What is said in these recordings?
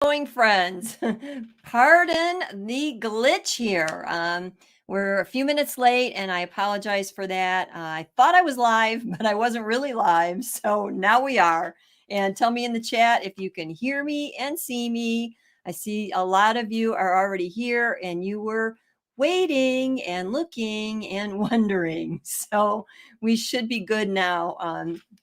Going friends, pardon the glitch here. We're a few minutes late and I apologize for that. I thought I was live, but I wasn't really live. So now we are. And tell me in the chat if you can hear me and see me. I see a lot of you are already here and you were waiting and looking and wondering. So we should be good now.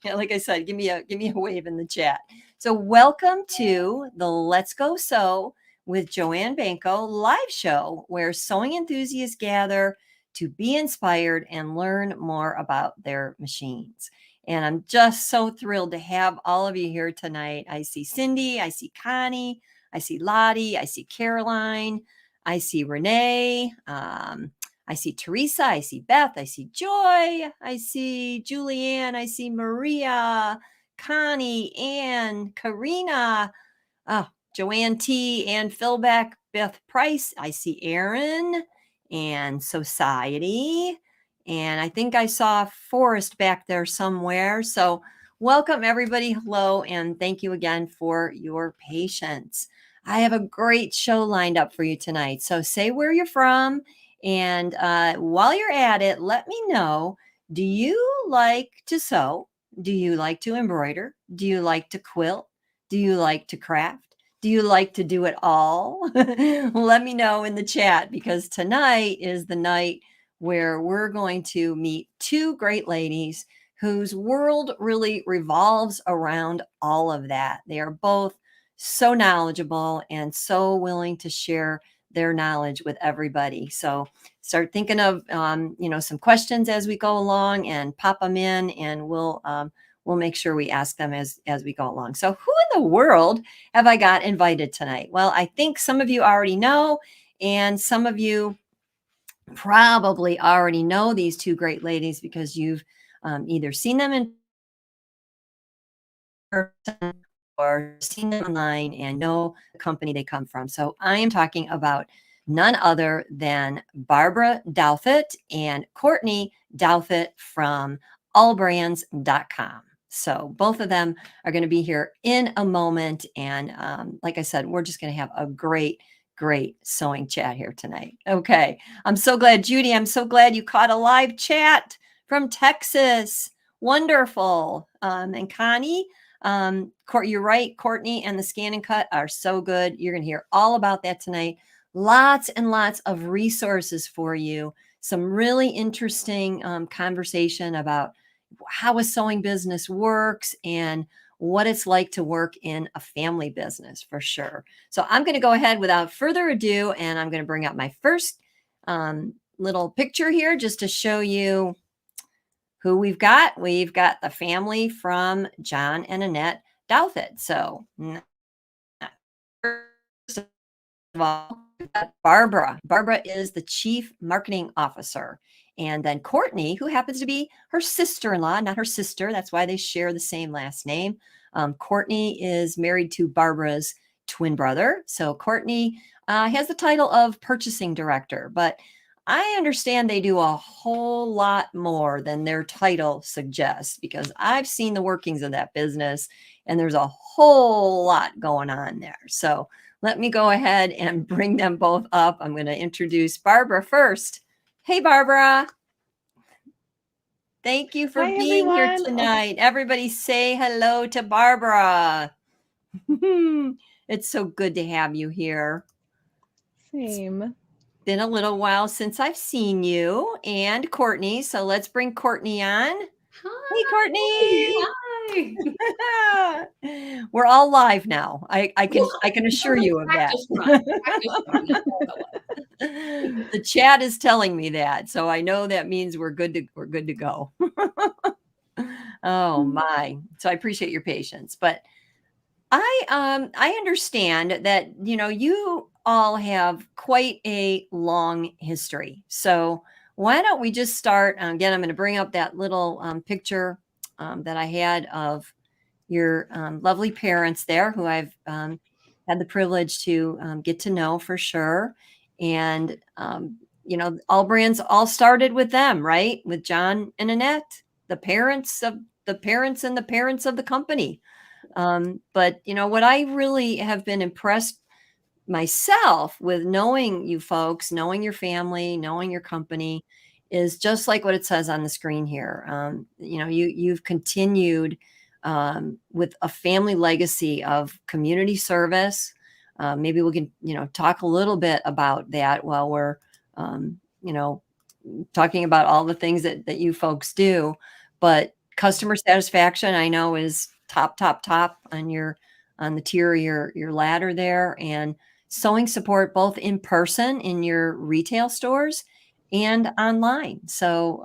Like I said, give me a wave in the chat. So welcome to the Let's Go Sew with Joanne Banco live show, where sewing enthusiasts gather to be inspired and learn more about their machines. And I'm just so thrilled to have all of you here tonight. I see Cindy, I see Connie, I see Lottie, I see Caroline, I see Renee, I see Teresa, I see Beth, I see Joy, I see Julianne, I see Maria, Connie, Ann, Karina, Joanne T, Ann Philbeck, Beth Price. I see Aaron and Society. And I think I saw Forrest back there somewhere. So welcome everybody. Hello. And thank you again for your patience. I have a great show lined up for you tonight. So say where you're from. And while you're at it, let me know, do you like to sew? Do you like to embroider? Do you like to quilt? Do you like to craft? Do you like to do it all? Let me know in the chat, because tonight is the night where we're going to meet two great ladies whose world really revolves around all of that. They are both so knowledgeable and so willing to share their knowledge with everybody. So start thinking of, some questions as we go along and pop them in, and we'll make sure we ask them as we go along. So who in the world have I got invited tonight? Well, I think some of you already know, and some of you probably already know these two great ladies because you've either seen them in person or seen them online and know the company they come from. So I am talking about none other than Barbara Douthat and Courtney Douthat from allbrands.com. So both of them are going to be here in a moment. And like I said, we're just going to have a great sewing chat here tonight. Okay. I'm so glad, Judy, I'm so glad you caught a live chat from Texas. Wonderful. And Connie, you're right. Courtney and the ScanNCut are so good. You're going to hear all about that tonight. Lots and lots of resources for you. Some really interesting conversation about how a sewing business works and what it's like to work in a family business, for sure. So I'm going to go ahead without further ado, and I'm going to bring up my first little picture here just to show you who we've got. We've got the family from John and Annette Douthat. So first of all, Barbara. Barbara is the chief marketing officer. And then Courtney, who happens to be her sister-in-law, not her sister. That's why they share the same last name. Courtney is married to Barbara's twin brother. So Courtney has the title of purchasing director, but I understand they do a whole lot more than their title suggests, because I've seen the workings of that business and there's a whole lot going on there. So let me go ahead and bring them both up. I'm going to introduce Barbara first. Hey, Barbara. Thank you for being here tonight. Everybody say hello to Barbara. It's so good to have you here. Same. It's been a little while since I've seen you and Courtney. So let's bring Courtney on. Hi. Hey, Courtney. Hi. We're all live now. I can assure you of that. The chat is telling me that, so I know that means we're good to go. Oh my! So I appreciate your patience, but I understand that you all have quite a long history. So why don't we just start again? I'm going to bring up that little picture that I had of your lovely parents there, who I've had the privilege to get to know for sure. And, all brands all started with them, right? With John and Annette, the parents and the parents of the company. But what I really have been impressed myself with knowing you folks, knowing your family, knowing your company is just like what it says on the screen here. You've continued with a family legacy of community service. Maybe we can, talk a little bit about that while we're, um, you know, talking about all the things that you folks do. But customer satisfaction, I know, is top, top, top on the tier of your ladder there, and sewing support both in person in your retail stores and online. So,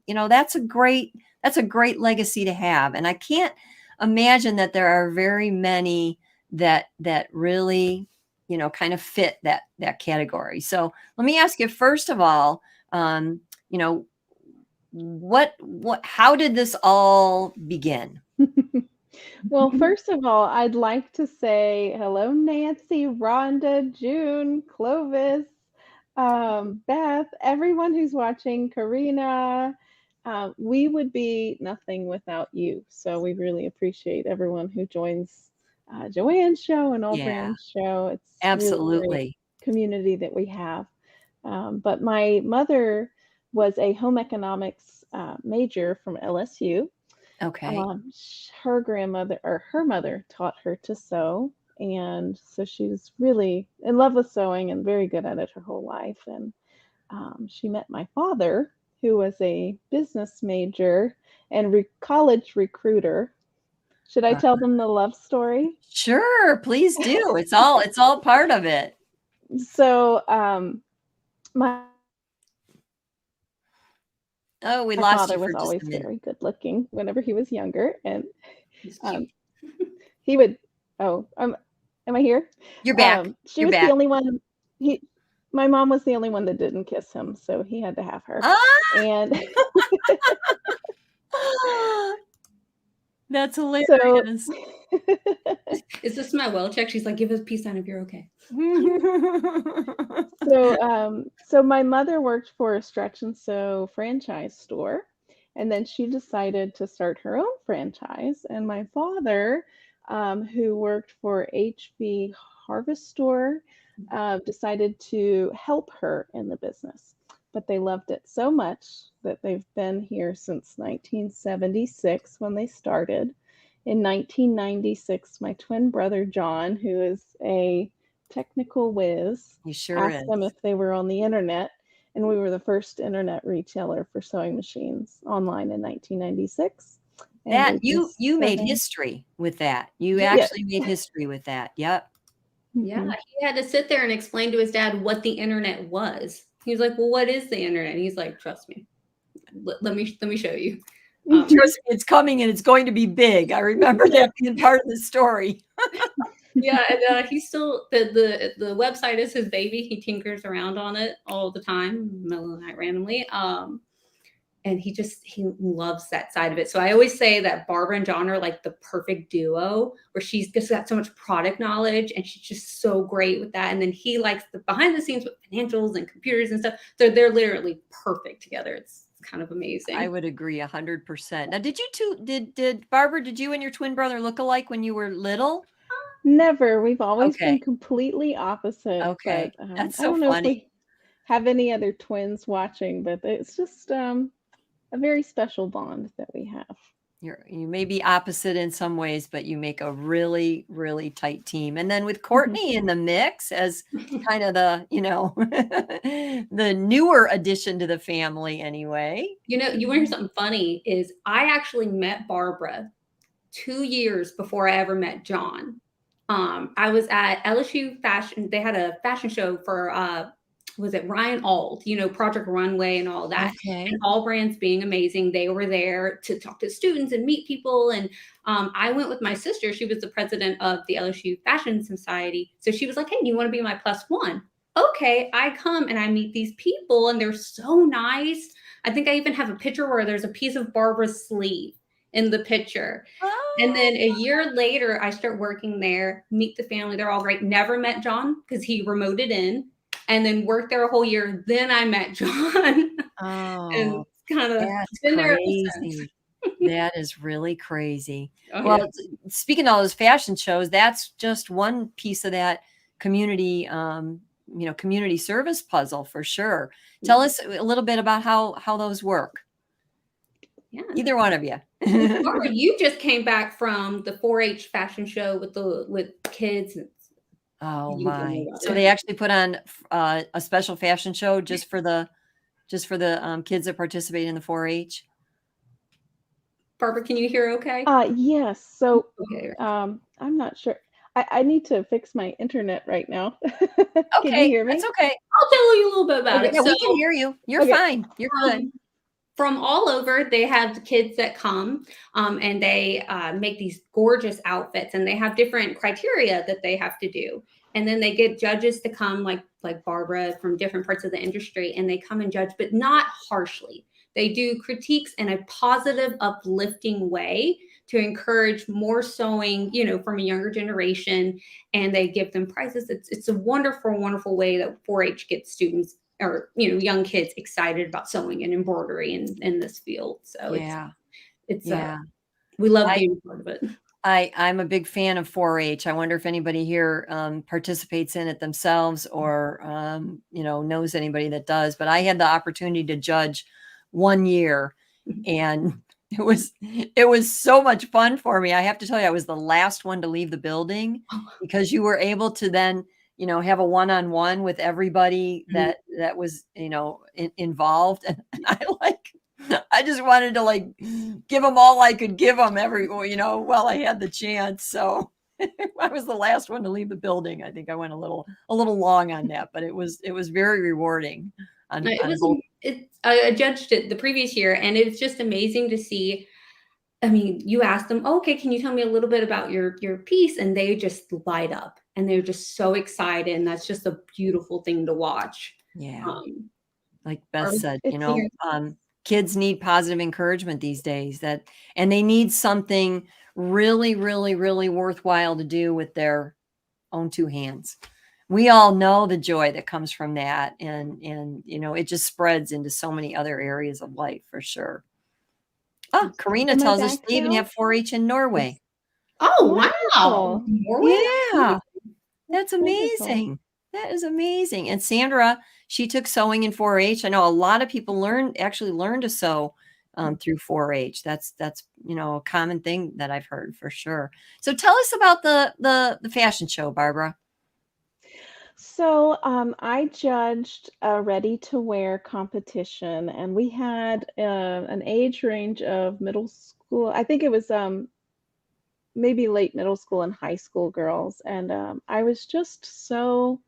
that's a great legacy to have. And I can't imagine that there are very many that really, kind of fit that category. So let me ask you, first of all, um, you know, how did this all begin? Well, first of all, I'd like to say hello, Nancy, Rhonda, June, Clovis, Beth, everyone who's watching, Karina. We would be nothing without you. So we really appreciate everyone who joins Joanne's show and All Yeah, Brand's show. It's really great absolutely. community that we have. But my mother was a home economics major from LSU. Okay. Her grandmother or her mother taught her to sew, and so she was really in love with sewing and very good at it her whole life. And she met my father, who was a business major and college recruiter. Should I Uh, tell them the love story? sure, please do. It's all part of it. So, my Oh, we my lost you father for was just always a minute. very good looking whenever he was younger, and He's um, cute. he would. Oh, am I here? You're back. She You're was the back. only one. He, my mom was the only one that didn't kiss him, so he had to have her. Ah! And That's so, hilarious. Is this my well check? She's like, give us a peace sign if you're okay. so my mother worked for a stretch and sew franchise store, and then she decided to start her own franchise. And my father, who worked for HV Harvest Store, decided to help her in the business. But they loved it so much that they've been here since 1976 when they started. In 1996, my twin brother John, who is a technical whiz, He sure asked them is. if they were on the internet, and we were the first internet retailer for sewing machines online in 1996. And That we've been you made serving. history with that. You Yeah. Yes. actually made history with that. Yep. Yeah, Mhm. he had to sit there and explain to his dad what the internet was. He was like, "Well, what is the internet?" And he's like, "Trust me. Let me show you." Trust me, it's coming and it's going to be big. I remember that being part of the story. Yeah, and he's still the website is his baby. He tinkers around on it all the time, middle of the night randomly. And he loves that side of it. So I always say that Barbara and John are like the perfect duo, where she's just got so much product knowledge and she's just so great with that. And then he likes the behind the scenes with financials and computers and stuff. So they're literally perfect together. It's kind of amazing. I would agree 100%. Now, did you two, did Barbara, did you and your twin brother look alike when you were little? Never. We've always Okay. been completely opposite. Okay. But That's I so don't know if funny. we have any other twins watching, but it's just a very special bond that we have. You may be opposite in some ways, but you make a really, really tight team. And then with Courtney in the mix as kind of the, the newer addition to the family anyway. You want to hear something funny is I actually met Barbara 2 years before I ever met John. I was at LSU Fashion. They had a fashion show for was it Ryan Auld, Project Runway and all that. Okay. And All Brands being amazing, they were there to talk to students and meet people. And I went with my sister. She was the president of the LSU Fashion Society. So she was like, "Hey, do you want to be my plus one?" Okay, I come and I meet these people and they're so nice. I think I even have a picture where there's a piece of Barbara's sleeve in the picture. And then a year later, I start working there, meet the family. They're all great. Never met John because he remoted in, and then worked there a whole year. Then I met John. And Oh, it's kind of that's been there ever since. crazy. That is really crazy. Oh, Well, yeah. speaking of all those fashion shows, that's just one piece of that community, community service puzzle for sure. Tell us a little bit about how those work. Yeah. Either one of you. Barbara, you just came back from the 4-H fashion show with kids. Oh You told me my. about So it. they actually put on a special fashion show just for the kids that participate in the 4-H. Barbara, can you hear okay? Yes. So Okay. I'm not sure. I need to fix my internet right now. Can you Okay, hear that's me? okay. I'll tell you a little bit about Okay. it. Yeah, So, we can hear you. You're Okay. fine. You're good. from all over, they have kids that come, and they make these gorgeous outfits, and they have different criteria that they have to do. And then they get judges to come, like Barbara from different parts of the industry, and they come and judge, but not harshly. They do critiques in a positive, uplifting way to encourage more sewing, from a younger generation, and they give them prizes. It's a wonderful, wonderful way that 4-H gets students or young kids excited about sewing and embroidery in this field. So Yeah. it's Yeah. we love I being part of it. I'm a big fan of 4-H. I wonder if anybody here participates in it themselves or knows anybody that does. But I had the opportunity to judge one year, and it was so much fun for me. I have to tell you, I was the last one to leave the building because you were able to then have a one-on-one with everybody that was involved, and I just wanted to give them all I could give them while I had the chance. So I was the last one to leave the building. I think I went a little long on that, but it was very rewarding on It was both. I judged it the previous year, and it's just amazing to see. I mean, you ask them, "Okay, can you tell me a little bit about your piece?" And they just light up, and they're just so excited, and that's just a beautiful thing to watch. Yeah. Um, Like Beth said, It's kids need positive encouragement these days and they need something really, really, really worthwhile to do with their own two hands. We all know the joy that comes from that. And it just spreads into so many other areas of life for sure. Oh, Karina Am I tells us back they even now? have 4-H in Norway. oh wow, Wonderful. Norway! Yeah. That's Wonderful. amazing. That is amazing. And Sandra, she took sewing in 4-H. I know a lot of people actually learn to sew through 4-H. That's a common thing that I've heard for sure. So tell us about the fashion show, Barbara. So I judged a ready-to-wear competition, and we had an age range of middle school. I think it was maybe late middle school and high school girls, and I was just so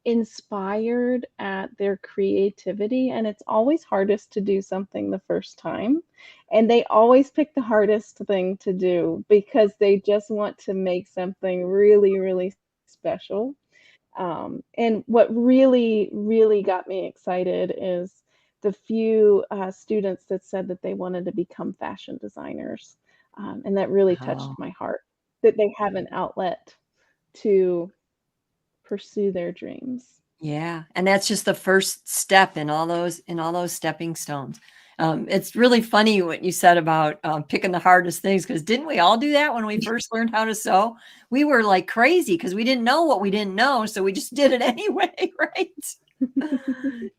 inspired at their creativity. And it's always hardest to do something the first time, and they always pick the hardest thing to do because they just want to make something really, really special. And what really, really got me excited is the few students that said that they wanted to become fashion designers. And that really touched Oh, my heart that they have an outlet to pursue their dreams. yeah. And that's just the first step in all those stepping stones. It's really funny what you said about picking the hardest things, because didn't we all do that when we first learned how to sew? We were like crazy because we didn't know what we didn't know, so we just did it anyway, right?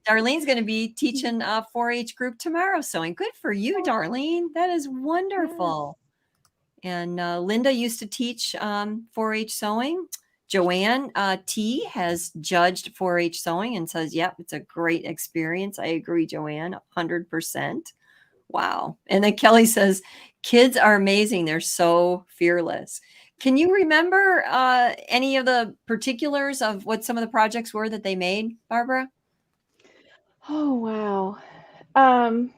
Darlene's going to be teaching a 4-H group tomorrow sewing. Good for you, Darlene. That is Yes. wonderful. And Linda used to teach 4-H sewing. Joanne T has judged 4-H sewing and says, yep, it's a great experience. I agree, Joanne, 100%. Wow. And then Kelly says, kids are amazing. They're so fearless. Can you remember any of the particulars of what some of the projects were that they made, Barbara? Oh, wow. Um,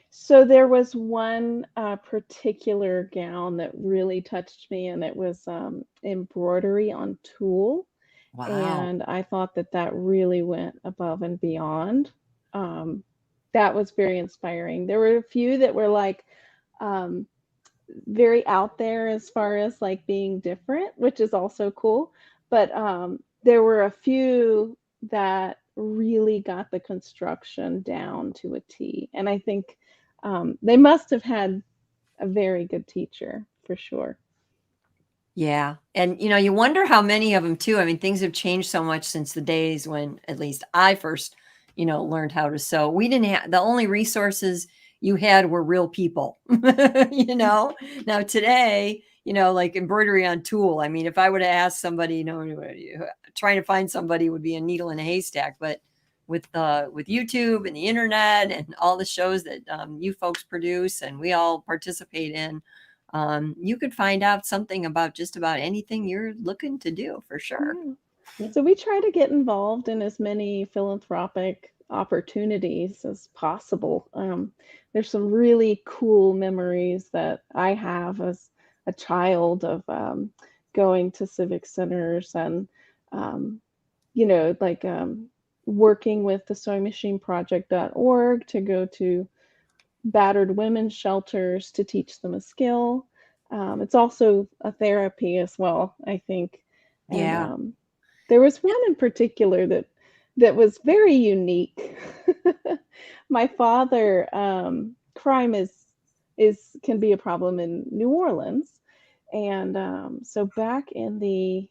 so there was one particular gown that really touched me, and it was embroidery on tulle. Wow. And I thought that that really went above and beyond. Um, that was very inspiring. There were a few that were like um, very out there as far as like being different, which is also cool. But there were a few that really got the construction down to a T. And I think they must have had a very good teacher for sure. Yeah. And, you wonder how many of them too. I mean, things have changed so much since the days when at least I first, learned how to sew. We didn't have the only resources you had were real people, Now today, like embroidery on tool. I mean, if I would have asked somebody, trying to find somebody would be a needle in a haystack, but with YouTube and the internet and all the shows that you folks produce and we all participate in, you could find out something about just about anything you're looking to do for sure. Yeah. So we try to get involved in as many philanthropic opportunities as possible. There's some really cool memories that I have as a child of going to civic centers and, um, like working with the sewing machine project.org to go to battered women's shelters to teach them a skill. It's also a therapy as well, I think. And Yeah. there was one in particular that was very unique. My father, crime is can be a problem in New Orleans, and so back in the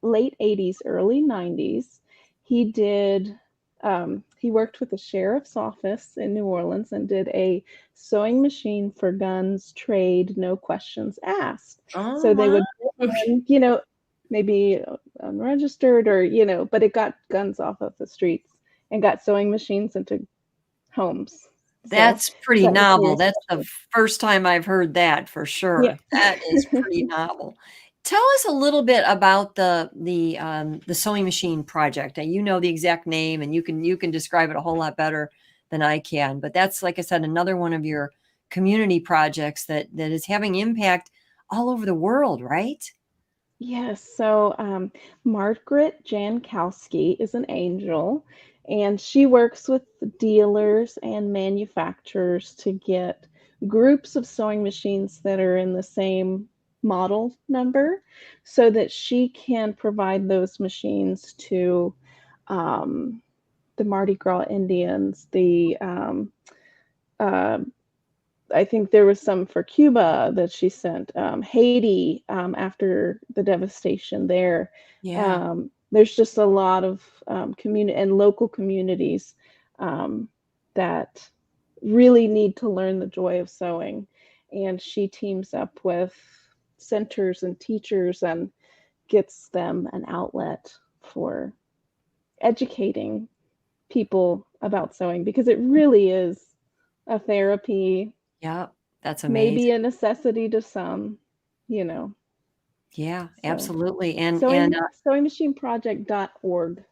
late 80s, early 90s, he did he worked with the sheriff's office in New Orleans and did a sewing machine for guns trade, no questions asked. Oh, So they wow. would, maybe unregistered or, but it got guns off of the streets and got sewing machines into homes. So That's pretty that was novel. very That's the special. first time I've heard that for Yeah. sure. That is pretty novel. Tell us a little bit about the sewing machine project. And you know the exact name, and you can describe it a whole lot better than I can. But that's, like I said, another one of your community projects that is having impact all over the world, right? Yes, so Margaret Jankowski is an angel, and she works with dealers and manufacturers to get groups of sewing machines that are in the same model number so that she can provide those machines to um, the Mardi Gras Indians, the uh, I think there was some for Cuba that she sent, Haiti, after the devastation there. Yeah. There's just a lot of community and local communities um, that really need to learn the joy of sewing. And she teams up with centers and teachers and gets them an outlet for educating people about sewing because it really is a therapy, Yeah. That's maybe amazing. a necessity to some, you know. Yeah, So absolutely. And sewingmachineproject.org.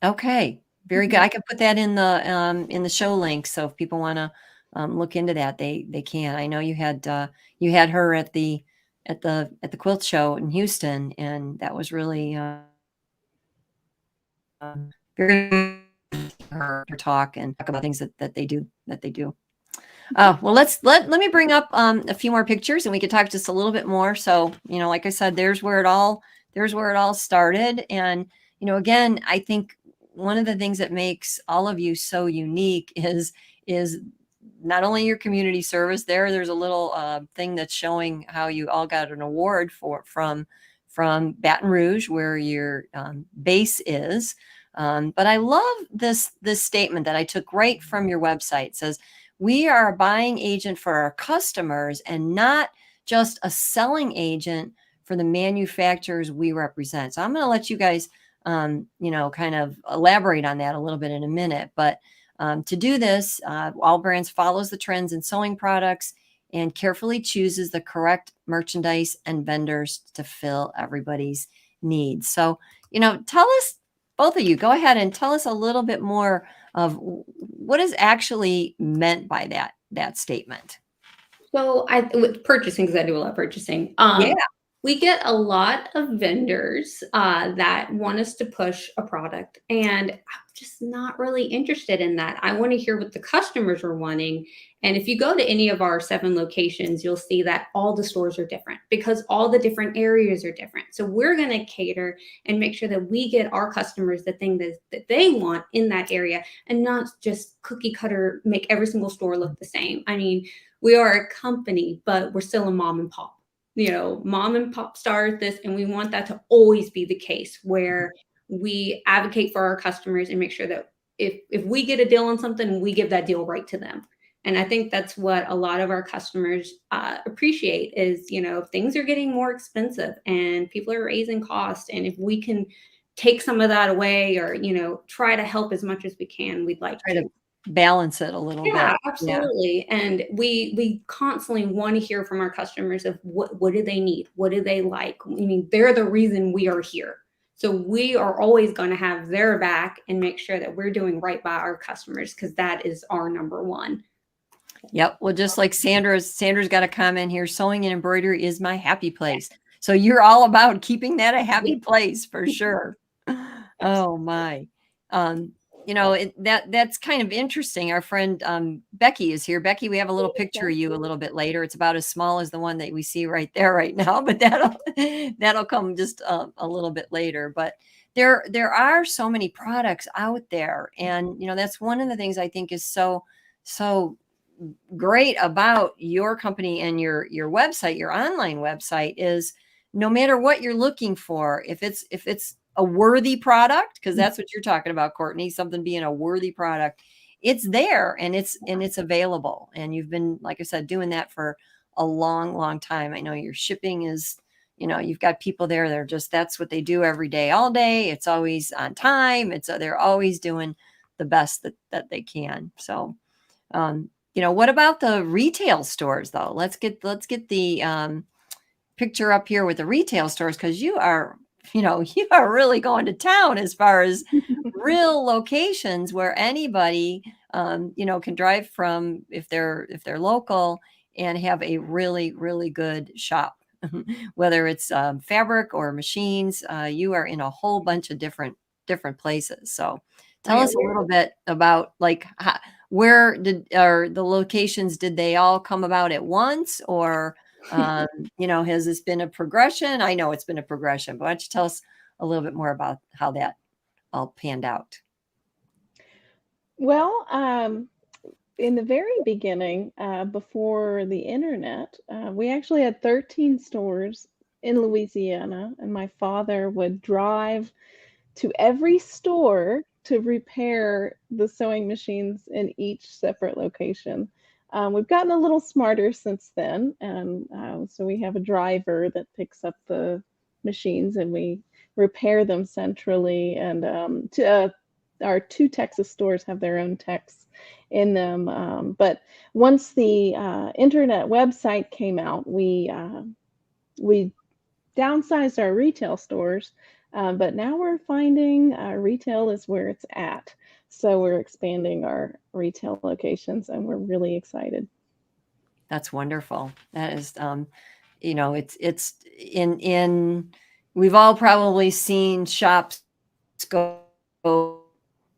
okay, very good. Mhm. I can put that in the show link, so if people want to look into that, they can. I know you had her at the quilt show in Houston, and that was really very her talk and talk about things that they do. Well, let me bring up a few more pictures, and we could talk just a little bit more. So, like I said, there's where it all started, and again, I think one of the things that makes all of you so unique is not only your community service. There's a little thing that's showing how you all got an award from Baton Rouge, where your base is. But I love this statement that I took right from your website. It says, we are a buying agent for our customers and not just a selling agent for the manufacturers we represent. So I'm going to let you guys, kind of elaborate on that a little bit in a minute. But to do this, All Brands follows the trends in sewing products and carefully chooses the correct merchandise and vendors to fill everybody's needs. So, tell us, both of you, go ahead and tell us a little bit more of what is actually meant by that statement. So I with purchasing, because I do a lot of purchasing. Yeah. We get a lot of vendors that want us to push a product, and I'm just not really interested in that. I want to hear what the customers are wanting. And if you go to any of our 7 locations, you'll see that all the stores are different because all the different areas are different. So we're going to cater and make sure that we get our customers the thing that they want in that area, and not just cookie cutter make every single store look the same. I mean, we are a company, but we're still a mom and pop. Mom and pop started this, and we want that to always be the case, where we advocate for our customers and make sure that if we get a deal on something, we give that deal right to them. And I think that's what a lot of our customers appreciate is, things are getting more expensive and people are raising costs. And if we can take some of that away, or, try to help as much as we can, we'd like Try to balance it a little bit. yeah, Yeah. absolutely. And we constantly want to hear from our customers of what do they need? What do they like? I mean, they're the reason we are here. So we are always going to have their back and make sure that we're doing right by our customers, because that is our number one. Yep. Well, just like Sandra's got a comment here, sewing and embroidery is my happy place. So you're all about keeping that a happy place for sure. Oh my. That's kind of interesting. Our friend Becky is here. Becky, we have a little picture of you a little bit later. It's about as small as the one that we see right there right now, but that'll come just a little bit later. But there are so many products out there, and that's one of the things I think is so great about your company and your website, your online website, is no matter what you're looking for, if it's a worthy product, because that's what you're talking about, Courtney, something being a worthy product, it's there and it's available. And you've been, like I said, doing that for a long time. I know your shipping is, you've got people there that are just, that's what they do every day, all day. It's always on time. They're always doing the best that they can. So, what about the retail stores though? Let's get the picture up here with the retail stores, because you are really going to town as far as real locations where anybody can drive from if they're local and have a really good shop. Whether it's fabric or machines, you are in a whole bunch of different places. So tell us a little bit about where the locations, did they all come about at once, or has this been a progression? I know it's been a progression, but why don't you tell us a little bit more about how that all panned out? Well, in the very beginning, before the internet, we actually had 13 stores in Louisiana, and my father would drive to every store to repair the sewing machines in each separate location. We've gotten a little smarter since then, and so we have a driver that picks up the machines and we repair them centrally. And our 2 Texas stores have their own techs in them. But once the internet website came out, we downsized our retail stores, but now we're finding retail is where it's at. So we're expanding our retail locations, and we're really excited. That's wonderful. That is, it's in we've all probably seen shops go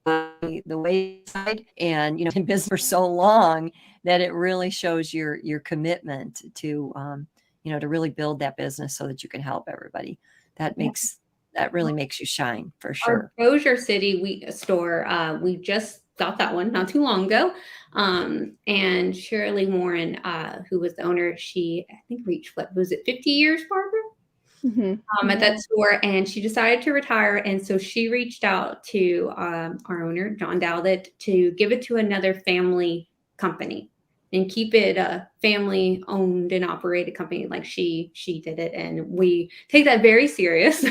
the wayside, and in business for so long that it really shows your commitment to to really build that business so that you can help everybody. That really makes you shine for sure. Our Bossier City store, we just got that one not too long ago. And Shirley Warren, who was the owner, she, I think, reached, was it 50 years, Barbara? Mm-hmm. At that store, and she decided to retire. And so she reached out to our owner, John Douthat, to give it to another family company and keep it a family owned and operated company like she did it. And we take that very serious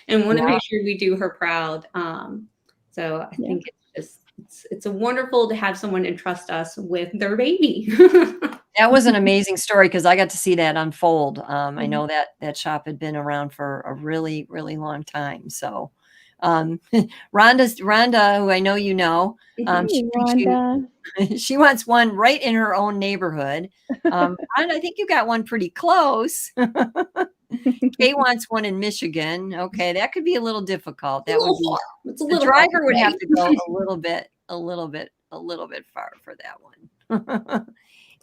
and want to make sure we do her proud. So I think it's a wonderful to have someone entrust us with their baby. That was an amazing story, because I got to see that unfold. I know that shop had been around for a really long time. So Rhonda, who I know she wants one right in her own neighborhood. Rhonda, I think you got one pretty close. Kay wants one in Michigan. Okay, that could be a little difficult. That would be, the driver would have to go a little bit far for that one.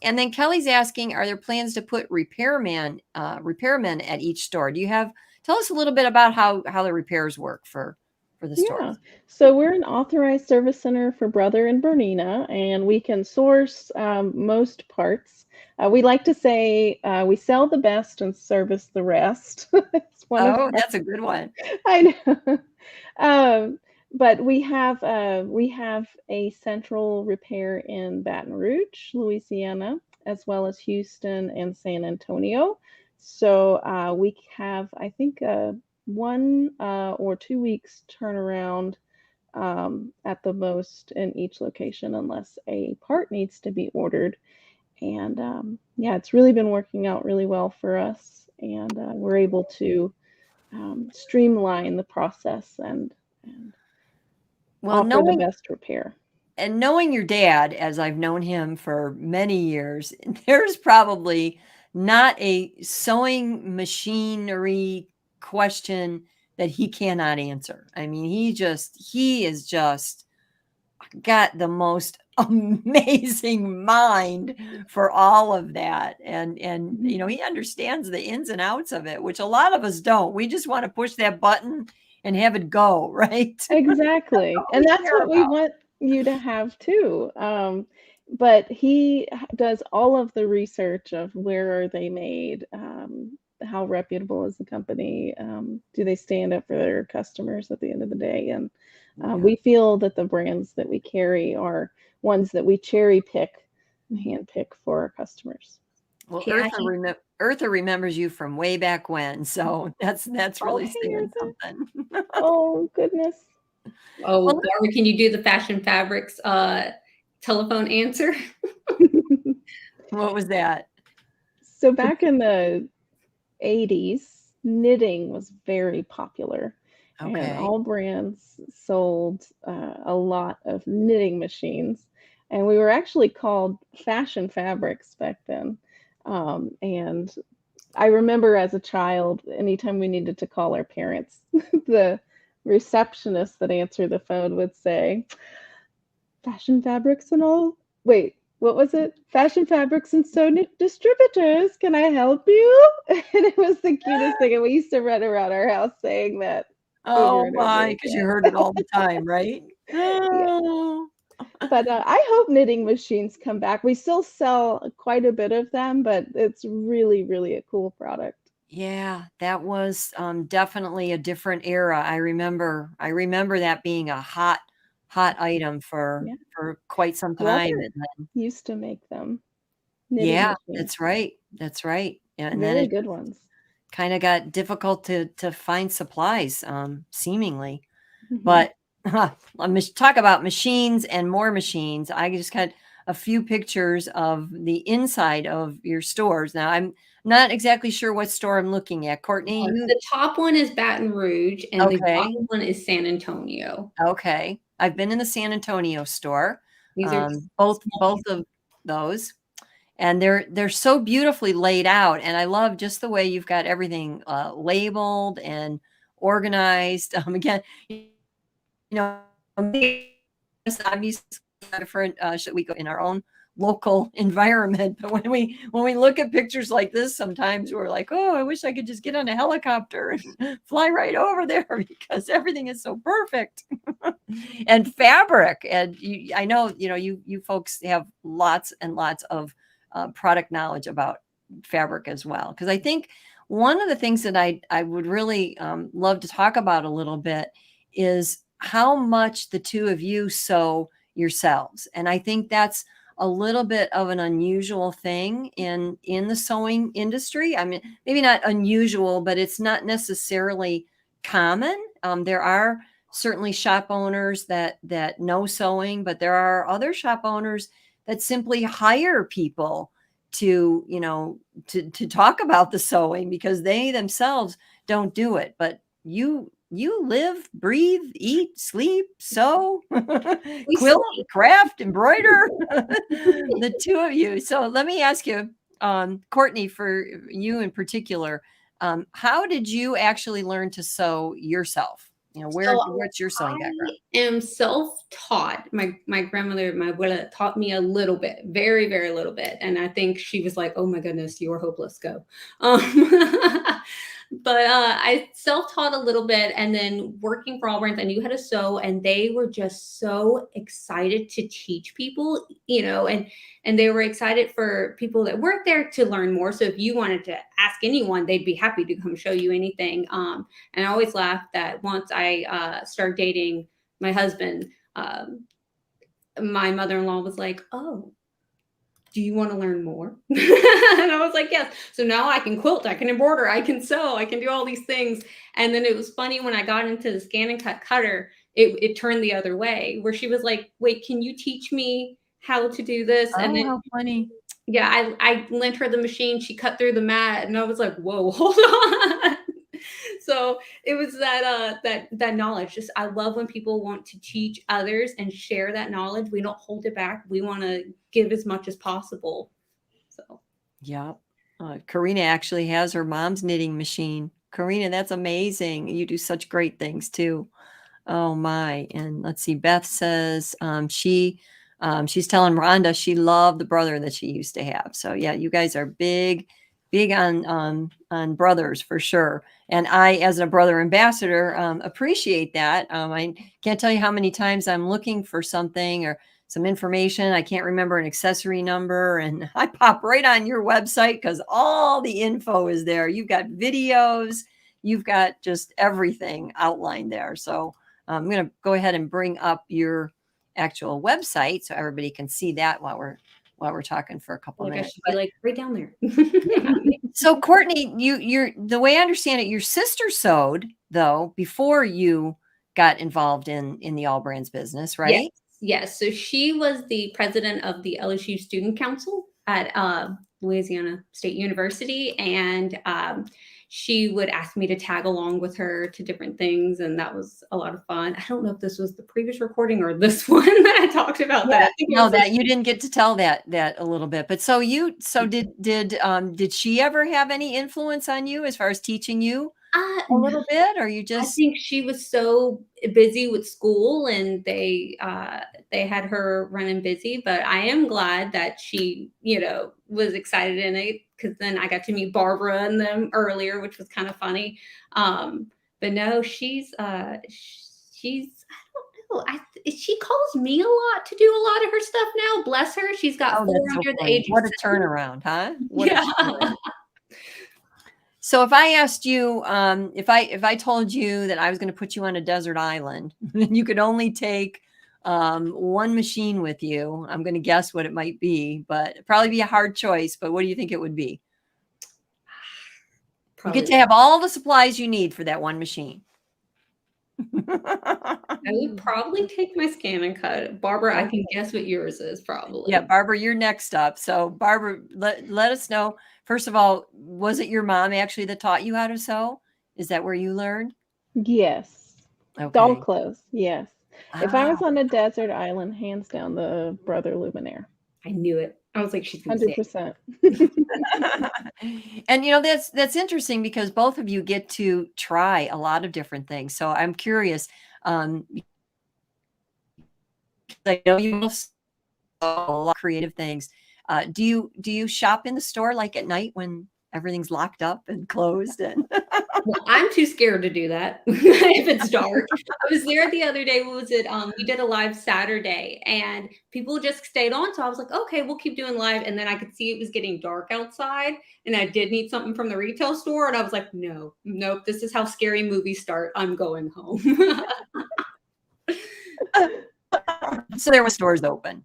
And then Kelly's asking, are there plans to put repairmen at each store? Tell us a little bit about how the repairs work for for the Yeah. stores? So we're an authorized service center for Brother and Bernina, and we can source most parts. We like to say we sell the best and service the rest. It's one of Oh, our, that's a good one. I know. But we have a central repair in Baton Rouge, Louisiana, as well as Houston and San Antonio. So we have, I think, 1 or 2 weeks turnaround at the most in each location, unless a part needs to be ordered. And yeah, it's really been working out really well for us, and we're able to streamline the process and Well, offer the best repair. knowing your dad, as I've known him for many years, there's probably not a sewing machinery question that he cannot answer. I mean, he is just got the most amazing mind for all of that. And Mhm. you know, he understands the ins and outs of it, which a lot of us don't. We just want to push that button and have it go, right? That's Exactly, all and we that's care what we about. want you to have too. But he does all of the research of where are they made, how reputable is the company, do they stand up for their customers at the end of the day, and Yeah. we feel that the brands that we carry are ones that we cherry pick, hand pick for our customers. Well, Yeah, Eartha remembers you from way back when, so that's Oh, really hey, saying Eartha. something. Oh, goodness. oh, Well, Barbara, can you do the Fashion Fabrics telephone answer? what was that? So back in the 80s, knitting was very popular, and Okay. all brands sold a lot of knitting machines. And we were actually called Fashion Fabrics back then. And I remember as a child, anytime we needed to call our parents, the receptionist that answered the phone would say, Fashion Fabrics and all. Wait, what was it? Fashion Fabrics and Distributors. Can I help you? And it was the cutest thing. And we used to run around our house saying that over Oh and over my, because you again. heard it all the time, right? Yeah. Oh. But I hope knitting machines come back. We still sell quite a bit of them, but it's really, really a cool product. Yeah, that was, definitely a different era. I remember that being a hot item Yeah. for quite some time, Brother and then used to make them, knitting yeah, machines. that's right, yeah, and then Very it good ones. kinda got difficult to find supplies, seemingly. Hmm. But let me talk about machines and more machines. I just got a few pictures of the inside of your stores. Now, I'm not exactly sure what store I'm looking at. Courtney, you The top one is Baton Rouge, and the okay, bottom one is San Antonio. okay. I've been in the San Antonio store, These are both of those, and they're so beautifully laid out, and I love just the way you've got everything, labeled and organized. Again, you know, I'm used to different we go in our own local environment, but when we look at pictures like this, sometimes we're like, oh, I wish I could just get on a helicopter and fly right over there because everything is so perfect. And fabric, and I know you folks have lots and lots of product knowledge about fabric as well, because I think one of the things that I would really love to talk about a little bit is how much the two of you sew yourselves. And I think that's a little bit of an unusual thing in the sewing industry. I mean, maybe not unusual, but it's not necessarily common. There are certainly shop owners that know sewing, but there are other shop owners that simply hire people to to talk about the sewing because they themselves don't do it. But you live, breathe, eat, sleep, sew, we quilt, sell. craft, embroider, the two of you. So let me ask you, Courtney, for you in particular, how did you actually learn to sew yourself? So What's your sewing background? I am self-taught. My grandmother, my abuela, taught me a little bit, very, very little bit. And I think she was like, oh my goodness, you're hopeless, go. Um, But I self-taught a little bit, and then working for all brands, I knew how to sew, and they were just so excited to teach people, and they were excited for people that work there to learn more. So if you wanted to ask anyone, they'd be happy to come show you anything. And I always laugh that once I started dating my husband, my mother-in-law was like, "Oh, do you want to learn more?" And I was like, yes. So now I can quilt, I can embroider, I can sew, I can do all these things. And then it was funny when I got into the ScanNCut cutter, it turned the other way, where she was like, wait, can you teach me how to do this? And Oh, then, how funny. yeah, I lent her the machine, she cut through the mat, and I was like, whoa, hold on. So it was that knowledge. Just, I love when people want to teach others and share that knowledge. We don't hold it back. We want to give as much as possible. So Yeah. Karina actually has her mom's knitting machine. Karina, that's amazing. You do such great things too. Oh my. And let's see, Beth says she's telling Rhonda she loved the brother that she used to have. So yeah, you guys are big on brothers for sure. And I, as a brother ambassador, appreciate that. I can't tell you how many times I'm looking for something or some information. I can't remember an accessory number, and I pop right on your website because all the info is there. You've got videos, you've got just everything outlined there. So I'm going to go ahead and bring up your actual website so everybody can see that while we're talking for a couple like I minutes. should be like right down there. So Courtney, you're the way I understand it, your sister sewed though before you got involved in the All Brands business, Yes, right? yes. So she was the president of the LSU Student Council at Louisiana State University, and she would ask me to tag along with her to different things, and that was a lot of fun. I don't know if this was the previous recording or this one that I talked about that. I think it No, was that you didn't get to tell that a little bit. But so did she ever have any influence on you as far as teaching you a no. little bit, or you I just think she was so busy with school, and they had her running busy. But I am glad that she, was excited in it, because then I got to meet Barbara and them earlier, which was kind of funny. But no, she's I don't know. She calls me a lot to do a lot of her stuff now. Bless her. She's got oh, four that's so under the funny. age of What a 7. turnaround, huh? What a Yeah. turnaround. So if I asked you, if I told you that I was going to put you on a desert island and you could only take one machine with you, I'm going to guess what it might be, but it'd probably be a hard choice. But what do you think it would be? You get Probably. to have all the supplies you need for that one machine. I would probably take my ScanNCut. Barbara, I can guess what yours is probably. Yeah, Barbara, you're next up. So Barbara, let us know. First of all, was it your mom actually that taught you how to sew? Is that where you learned? Yes. All Okay. close. Yes. If I Ah, was on a desert island, hands down, the Brother Luminaire. I knew it. I was like, she's gonna say 100%. and that's interesting because both of you get to try a lot of different things. So I'm curious. Um, I know you both saw a lot of creative things. Do you shop in the store like at night when everything's locked up and closed? And well, I'm too scared to do that if it's dark. I was there the other day. What was it? We did a live Saturday, and people just stayed on. So I was like, okay, we'll keep doing live. And then I could see it was getting dark outside, and I did need something from the retail store. And I was like, no, nope, this is how scary movies start. I'm going home. so there were stores open.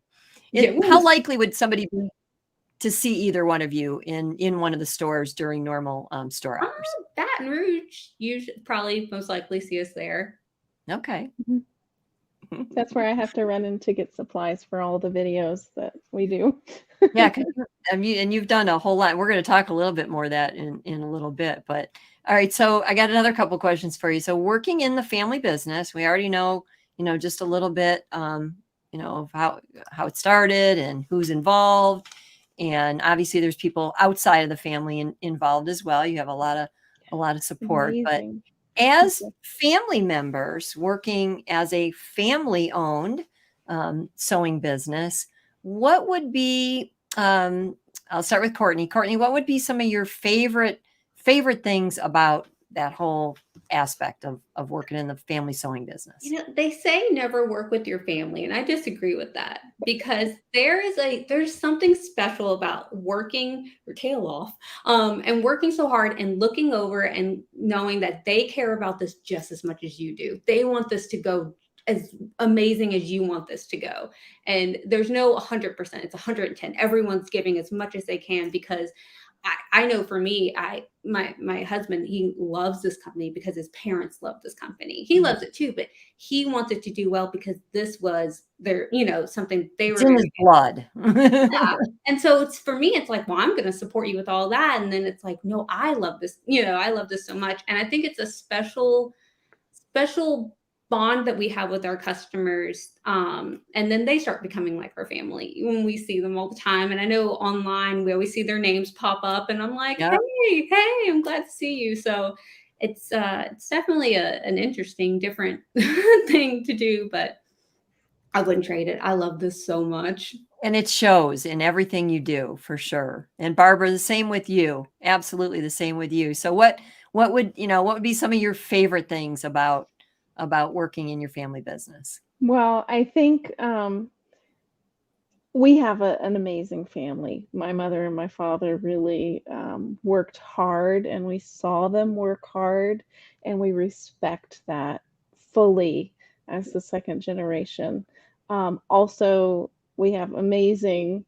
Yeah, How likely would somebody be to see either one of you in one of the stores during normal store hours? Baton Rouge, you should probably most likely see us there. Okay. That's where I have to run in to get supplies for all the videos that we do. Yeah, and you've done a whole lot. We're going to talk a little bit more of that in a little bit. But all right, so I got another couple questions for you. So working in the family business, we already know, just a little bit, of how it started and who's involved. And obviously there's people outside of the family involved as well. You have a lot of support. Amazing. But as family members working as a family-owned sewing business, what would be, I'll start with Courtney. Courtney, what would be some of your favorite things about that whole aspect of working in the family sewing business? You know, they say never work with your family, and I disagree with that because there's something special about working your tail off, and working so hard and looking over and knowing that they care about this just as much as you do. They want this to go as amazing as you want this to go. And there's no 100%, it's 110. Everyone's giving as much as they can because I know for me, my husband, he loves this company because his parents love this company. He loves it too, but he wants it to do well because this was their, something they It's were in his blood. yeah. And so it's for me, it's like, well, I'm going to support you with all that. And then it's like, no, I love this, I love this so much. And I think it's a special bond that we have with our customers. And then they start becoming like our family when we see them all the time. And I know online we always see their names pop up and I'm like, Yep. hey, I'm glad to see you. So it's definitely an interesting, different thing to do, but I wouldn't trade it. I love this so much. And it shows in everything you do, for sure. And Barbara, the same with you. Absolutely the same with you. So what would be some of your favorite things about working in your family business? Well, I think we have an amazing family. My mother and my father really worked hard, and we saw them work hard, and we respect that fully as the second generation. Also, we have amazing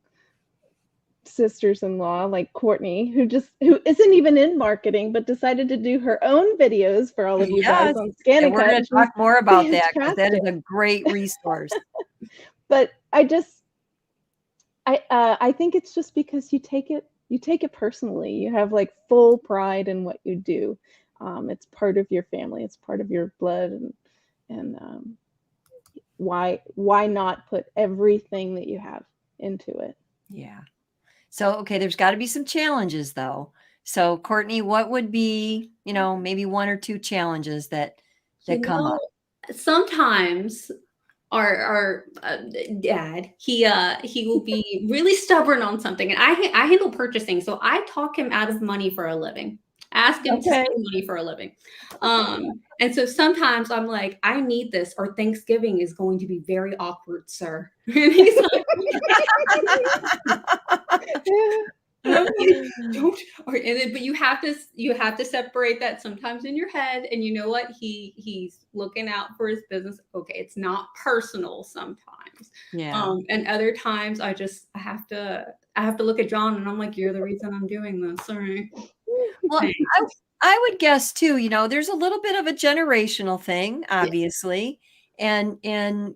sisters-in-law like Courtney, who isn't even in marketing, but decided to do her own videos for all of you guys Yes. on And we're ScanNCut. going to talk more about that because that is Fantastic. a great resource. But I think it's just because you take it personally. You have like full pride in what you do. It's part of your family. It's part of your blood, and why not put everything that you have into it? Yeah. So, okay, there's got to be some challenges though. So, Courtney, what would be, maybe one or two challenges that come up? Sometimes our dad, he will be really stubborn on something, and I handle purchasing, so I talk him out of money for a living. Ask him to Okay. spend money for a living. And so sometimes I'm like, I need this, or Thanksgiving is going to be very awkward, sir. And he's like, and I'm like, don't. But you have to separate that sometimes in your head, and you know what? He's looking out for his business. Okay, it's not personal sometimes. Yeah. And other times I have to look at John, and I'm like, you're the reason I'm doing this. Sorry. Well, I would guess too, there's a little bit of a generational thing, obviously. And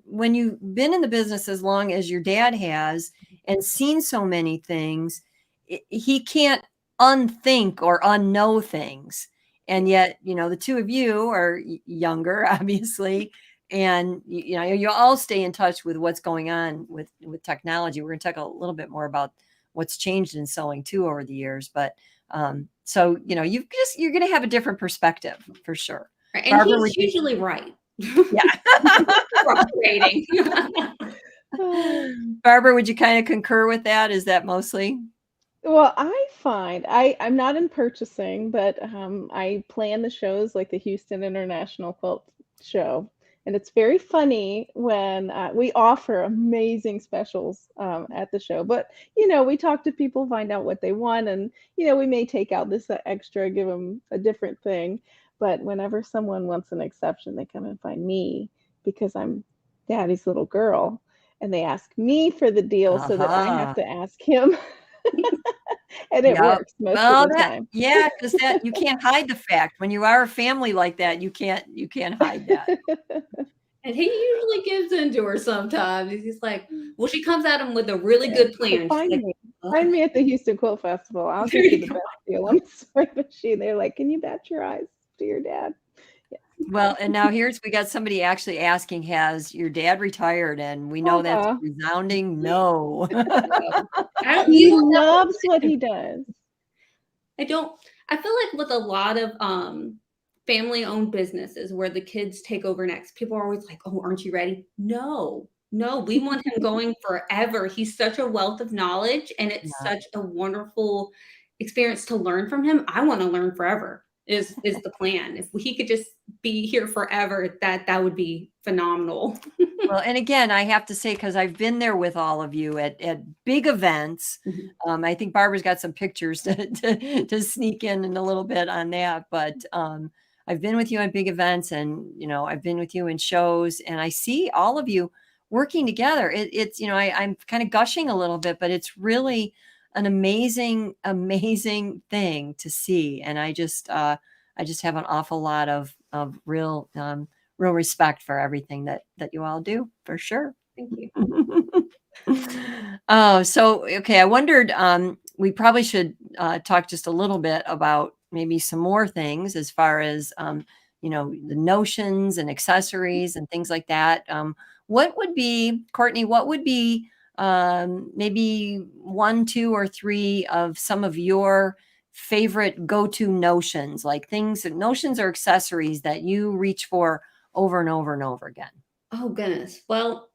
when you've been in the business as long as your dad has and seen so many things, he can't unthink or unknow things. And yet, the two of you are younger, obviously. And, you all stay in touch with what's going on with technology. We're going to talk a little bit more about what's changed in sewing too over the years. But so, you're going to have a different perspective for sure. Right. And Barbara, he's usually right. Yeah. Frustrating. Barbara, would you kind of concur with that? Is that mostly? Well, I find I'm not in purchasing, but I plan the shows like the Houston International Quilt Show. And it's very funny when we offer amazing specials at the show. But, we talk to people, find out what they want. And, we may take out this extra, give them a different thing. But whenever someone wants an exception, they come and find me because I'm daddy's little girl. And they ask me for the deal so that I have to ask him. And it works most of the time. Yeah, because you can't hide the fact when you are a family like that, you can't hide that. And he usually gives in to her sometimes. He's like, well, she comes at him with a really good plan. Find me at the Houston Quilt Festival. I'll give you the best deal on the sewing machine. They're like, can you bat your eyes to your dad? Yeah. Well, and now we got somebody actually asking, has your dad retired? And we know that's a resounding no. He loves what he does. I feel like with a lot of family-owned businesses where the kids take over next, people are always like, oh, aren't you ready? No, we want him going forever. He's such a wealth of knowledge, and it's such a wonderful experience to learn from him. I want to learn forever. is the plan. If he could just be here forever, that would be phenomenal. Well, and again, I have to say, because I've been there with all of you at big events. I think Barbara's got some pictures to sneak in a little bit on that. But I've been with you at big events, and I've been with you in shows, and I see all of you working together. It's I'm kind of gushing a little bit, but it's really an amazing, amazing thing to see, and I just have an awful lot of real respect for everything that you all do, for sure. Thank you. Oh, so okay. I wondered, we probably should talk just a little bit about maybe some more things as far as the notions and accessories and things like that. What would be, Courtney? What would be maybe 1, 2, or 3 of some of your favorite go-to notions, like notions or accessories that you reach for over and over and over again? Oh goodness. Well,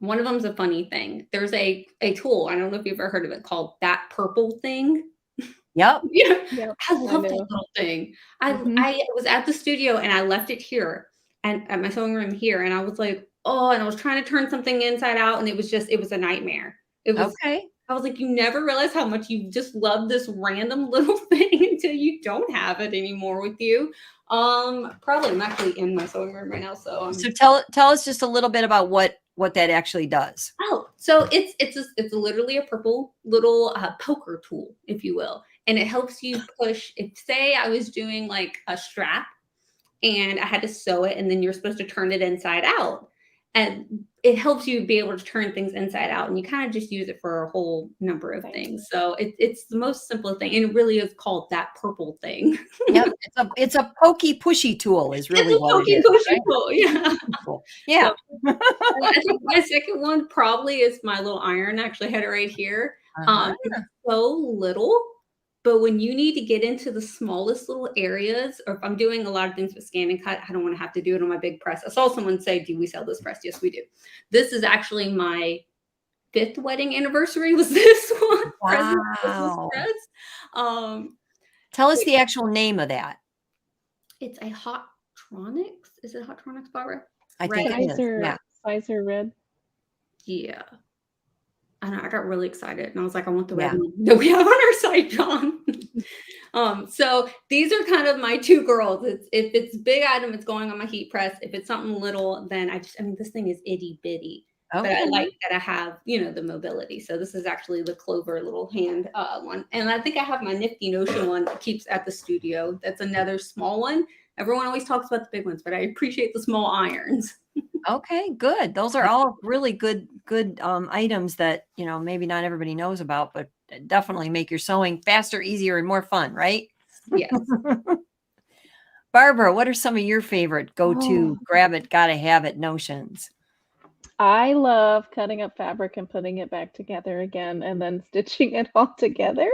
one of them's a funny thing. There's a tool, I don't know if you've ever heard of it, called That Purple Thing. Yep. Yeah, Yep, I love know. that little thing. I Mhm. I was at the studio and I left it here and at my sewing room here, and I was like, oh, and I was trying to turn something inside out, and it was a nightmare. Okay. I was like, you never realize how much you just love this random little thing until you don't have it anymore with you. Probably I'm actually in my sewing room right now, so So tell us just a little bit about what that actually does. Oh, so it's literally a purple little poker tool, if you will, and it helps you push. If say I was doing like a strap and I had to sew it, and then you're supposed to turn it inside out, and it helps you be able to turn things inside out, and you kind of just use it for a whole number of things. So it's the most simple thing, and it really is called That Purple Thing. Yep, it's a pokey pushy tool is really It's a what it pokey is, pushy right? tool, yeah. Yeah. I think my second one probably is my little iron. I actually had it right here. Uh-huh. It's so little, but when you need to get into the smallest little areas, or if I'm doing a lot of things with ScanNCut, I don't want to have to do it on my big press. I saw someone say, "Do we sell this press?" Yes, we do. This is actually my 5th wedding anniversary. Was this one? Present was this Wow. press. Um, Tell us the actual name of that. it's a Hotronix. Is it Hotronix, Barbara? I think it is. Yeah. Sizer red. Yeah. I got really excited, and I was like, I want the Yeah. red one that we have on our site, John. So these are kind of my 2 girls. If it's big item, it's going on my heat press. If it's something little, then I mean, this thing is itty bitty, but I Okay. like that I have, the mobility. So this is actually the Clover little hand one. And I think I have my nifty Notion one that keeps at the studio. That's another small one. Everyone always talks about the big ones, but I appreciate the small irons. Okay, good. Those are all really good items that, maybe not everybody knows about, but definitely make your sewing faster, easier, and more fun, right? Yes. Barbara, what are some of your favorite go-to Oh. grab it, gotta have it notions? I love cutting up fabric and putting it back together again and then stitching it all together,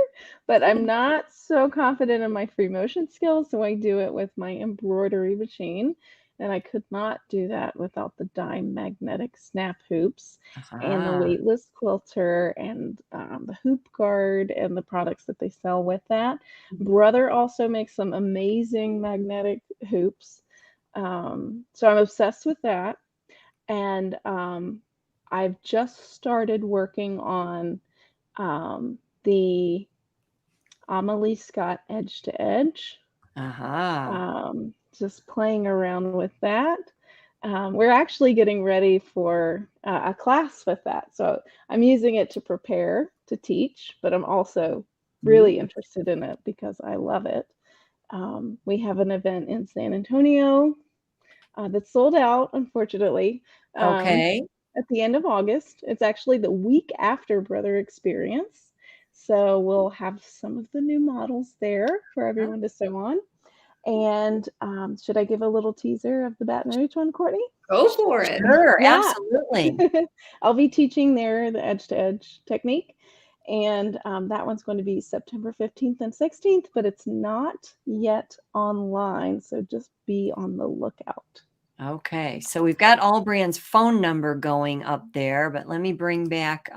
but I'm not so confident in my free motion skills, so I do it with my embroidery machine, and I could not do that without the dime magnetic snap hoops and the Ah, weightless quilter and the hoop guard and the products that they sell with that. Brother also makes some amazing magnetic hoops, so I'm obsessed with that. And I've just started working on the Amelie Scott Edge to Edge. Just playing around with that. We're actually getting ready for a class with that. So I'm using it to prepare to teach, but I'm also really interested in it because I love it. We have an event in San Antonio that's sold out, unfortunately, okay. at the end of August. It's actually the week after Brother Experience. So we'll have some of the new models there for everyone to sew on. And should I give a little teaser of the Baton Rouge one, Courtney? Go for it. Sure, Yeah. absolutely. I'll be teaching there the edge to edge technique. And that one's going to be September 15th and 16th, but it's not yet online. So just be on the lookout. Okay, so we've got Allbrand's phone number going up there, but let me bring back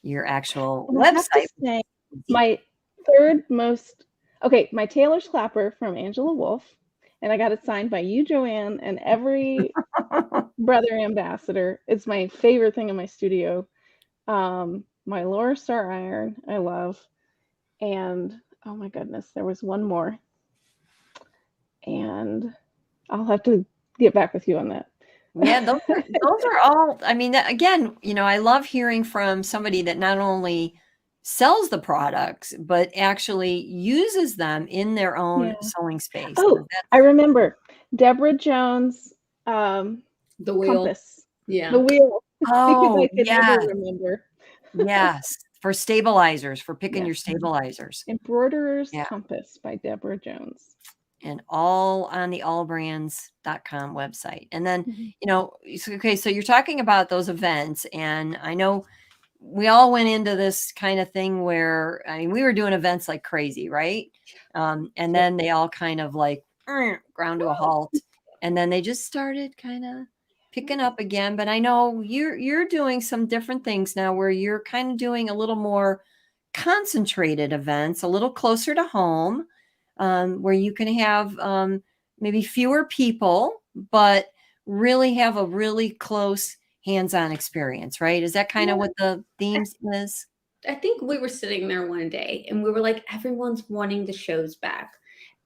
your actual And I have to website. say, my third most, Okay, my tailor's clapper from Angela Wolf, and I got it signed by you, Joanne, and every brother ambassador. It's my favorite thing in my studio. My Laura Star iron, I love. And oh my goodness, there was one more. And I'll have to get back with you on that. Yeah, those are all, I mean, again, I love hearing from somebody that not only sells the products, but actually uses them in their own Yeah. sewing space. Oh, I remember Deborah Jones' The wheel. compass. Yeah. The wheel. Oh, I could never yes. remember. Yes. For stabilizers, for picking Yeah. your stabilizers. Embroiderer's Yeah. Compass by Deborah Jones. And all on the allbrands.com website. And then, okay, so you're talking about those events, and I know we all went into this kind of thing where, I mean, we were doing events like crazy, right? And then they all kind of like ground to a halt, and then they just started kind of picking up again. But I know you're doing some different things now where you're kind of doing a little more concentrated events, a little closer to home, where you can have maybe fewer people, but really have a really close hands-on experience, right? Is that kind of what the theme is? I think we were sitting there one day and we were like, everyone's wanting the shows back.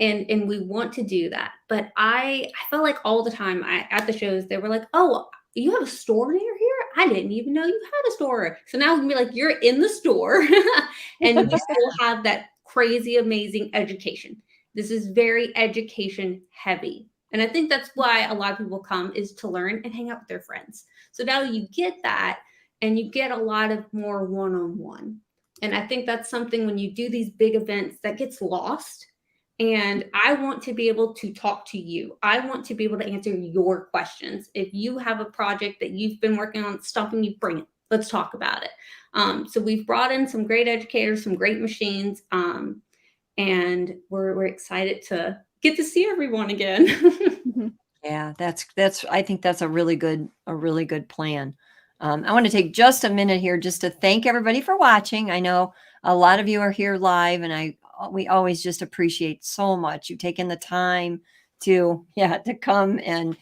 And we want to do that. But I felt like all the time at the shows, they were like, oh, you have a store near here? I didn't even know you had a store. So now we can be like, you're in the store and you still have that crazy, amazing education. This is very education heavy. And I think that's why a lot of people come, is to learn and hang out with their friends. So now you get that, and you get a lot of more one-on-one. And I think that's something when you do these big events that gets lost. And I want to be able to talk to you. I want to be able to answer your questions. If you have a project that you've been working on, stopping you, bring it. Let's talk about it. So we've brought in some great educators, some great machines, and we're excited to get to see everyone again. Yeah, that's I think that's a really good plan. I want to take just a minute here just to thank everybody for watching. I know a lot of you are here live, and we always just appreciate so much you taking the time to come and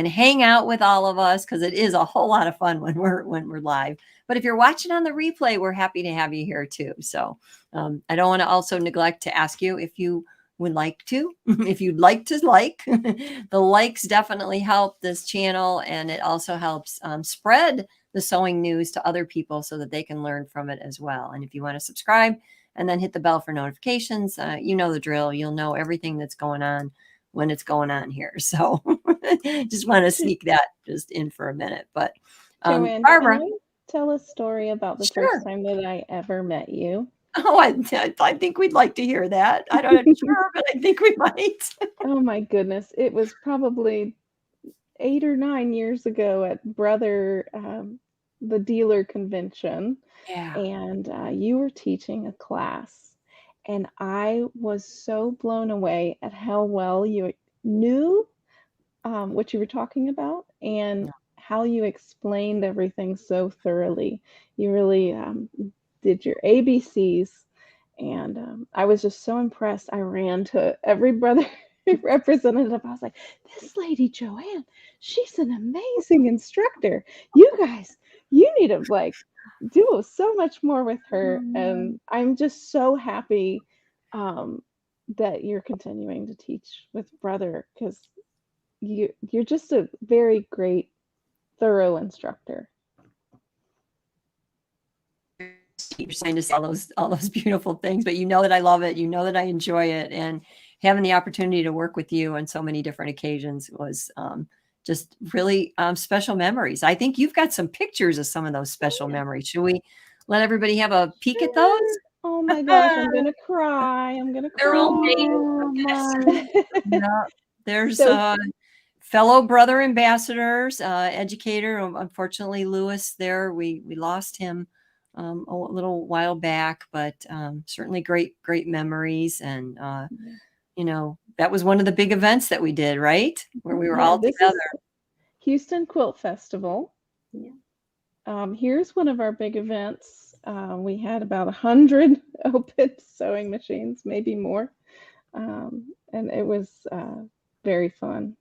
hang out with all of us, because it is a whole lot of fun when we're live. But if you're watching on the replay, we're happy to have you here too. So I don't want to also neglect to ask you if you would like to, if you'd like to the likes definitely help this channel, and it also helps spread the sewing news to other people so that they can learn from it as well. And if you want to subscribe and then hit the bell for notifications, you know the drill. You'll know everything that's going on when it's going on here. So just want to sneak that just in for a minute. But Joanne, Barbara, can I tell a story about the first time that I ever met you? Oh, I think we'd like to hear that. I'm not sure, but I think we might. Oh my goodness. It was probably 8 or 9 years ago at the dealer convention. Yeah. And you were teaching a class. And I was so blown away at how well you knew what you were talking about, and how you explained everything so thoroughly. You really did your ABCs, and I was just so impressed. I ran to every brother representative. I was like, this lady Joanne, she's an amazing instructor. You guys, you need to do so much more with her. And I'm just so happy that you're continuing to teach with brother, because you're just a very great, thorough instructor. You're saying to say all those beautiful things, but you know that I love it. You know that I enjoy it, and having the opportunity to work with you on so many different occasions was just really special memories. I think you've got some pictures of some of those special memories. Should we let everybody have a peek at those? Oh my gosh, I'm gonna cry. I'm gonna cry. They're all Yeah, there's fellow brother ambassadors, educator. Unfortunately, Lewis there, we lost him a little while back, but certainly great memories. And that was one of the big events that we did, right? Where we were all together. Houston Quilt Festival. Yeah. Here's one of our big events. We had about 100 open sewing machines, maybe more. And it was very fun.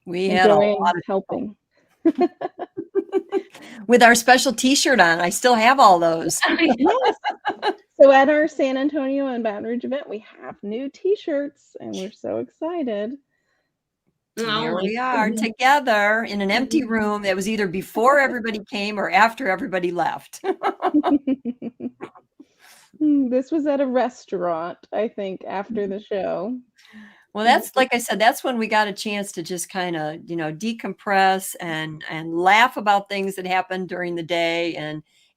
We And had a lot Joanne's of helping. with our special T-shirt on. I still have all those. Yes. So at our San Antonio and Baton Rouge event, we have new T-shirts, and we're so excited. Oh There my we are goodness. together in an empty room that was either before everybody came or after everybody left. This was at a restaurant, I think, after the show. Well, that's like I said, that's when we got a chance to just kind of, decompress and laugh about things that happened during the day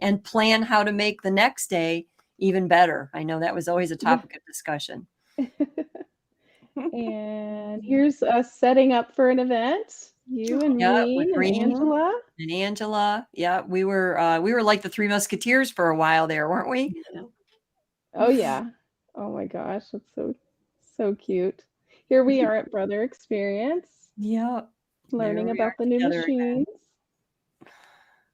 and plan how to make the next day even better. I know that was always a Yeah. topic of discussion. And here's us setting up for an event. You and Yeah, with Reen and Green Angela. and Angela. Yeah, we were like the Three Musketeers for a while there, weren't we? Yeah. Oh yeah. Oh my gosh, that's so cute. Here we are at Brother Experience, Yeah. There learning we are about the new together again. machines.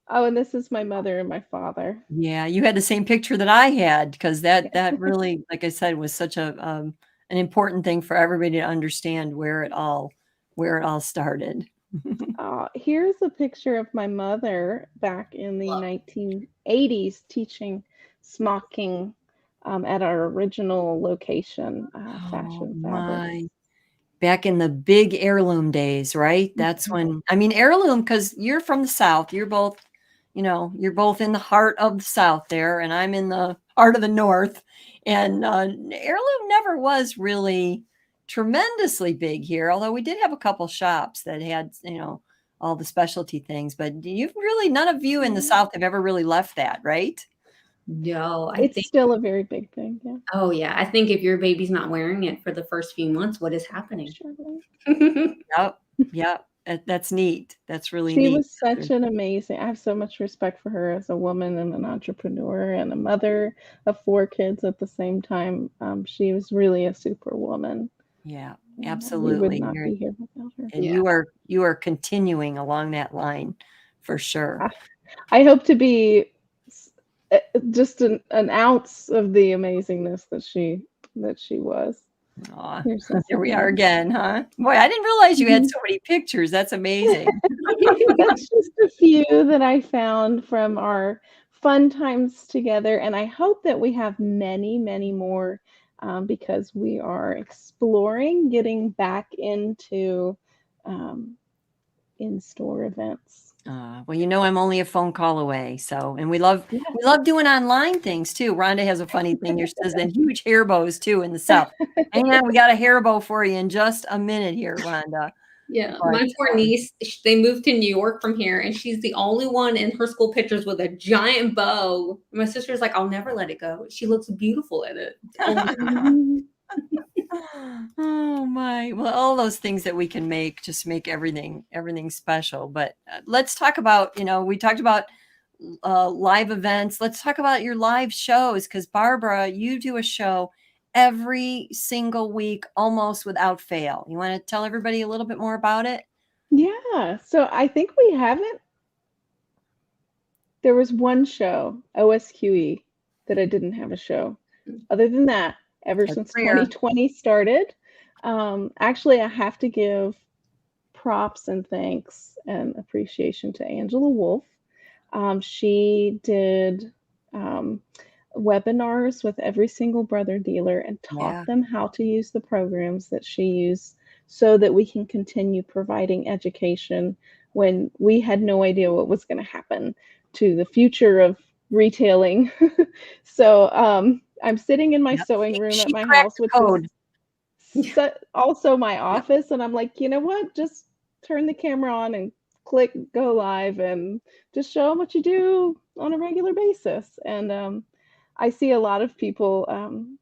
Oh, and this is my mother and my father. Yeah, you had the same picture that I had because that Yeah. that really, like I said, was such an important thing for everybody to understand where it all started. Here's a picture of my mother back in the Love. 1980s teaching smocking at our original location, Oh Fashion Fabrics. my. Back in the big heirloom days, right? That's Mhm. when I mean, heirloom because 'cause you're from the South. You're both in the heart of the South there, and I'm in the heart of the North. And, heirloom never was really tremendously big here, although we did have a couple shops that had, all the specialty things, but you've really none of you in the Yeah. South have ever really left that, right? No, I It's think, still a very big thing, yeah. oh yeah, I think if your baby's not wearing it for the first few months, what is happening? Surely. Yep, yep, that's neat. That's really She neat. was such an amazing I have so much respect for her as a woman and an entrepreneur and a mother of 4 kids at the same time. She was really a superwoman, Yeah, and we would absolutely. not You're be here without her. and Yeah. you are continuing along that line for sure. I I hope to be just an ounce of the amazingness that she was. Aw, Here's us there we are again. again, huh? Boy, I didn't realize you had Mhm. so many pictures. That's amazing. That's just a few that I found from our fun times together, and I hope that we have many, many more, because we are exploring getting back into, um, in-store events. Well, I'm only a phone call away, so and we love doing online things too. Rhonda has a funny thing here. She says and huge hair bows too in the South. Hang on, we got a hair bow for you in just a minute here, Rhonda. Yeah, But, my poor niece, they moved to New York from here, and she's the only one in her school pictures with a giant bow. My sister's like, "I'll never let it go. She looks beautiful in it." Oh my Mhm. Oh my. Well, all those things that we can make just make everything special. But let's talk about, we talked about live events. Let's talk about your live shows because Barbara, you do a show every single week almost without fail. You want to tell everybody a little bit more about it? Yeah, so I think we haven't there was one show, OSQE, that I didn't have a show. Other than that, ever That's since rare. 2020 started, actually, I have to give props and thanks and appreciation to Angela Wolf. She did webinars with every single brother dealer and taught Yeah. them how to use the programs that she used so that we can continue providing education when we had no idea what was going to happen to the future of retailing. So I'm sitting in my Yep. sewing She, room at she my cracked house, the which is code. also my Yep. office, and I'm like, you know what? Just turn the camera on and click go live and just show them what you do on a regular basis. And I see a lot of people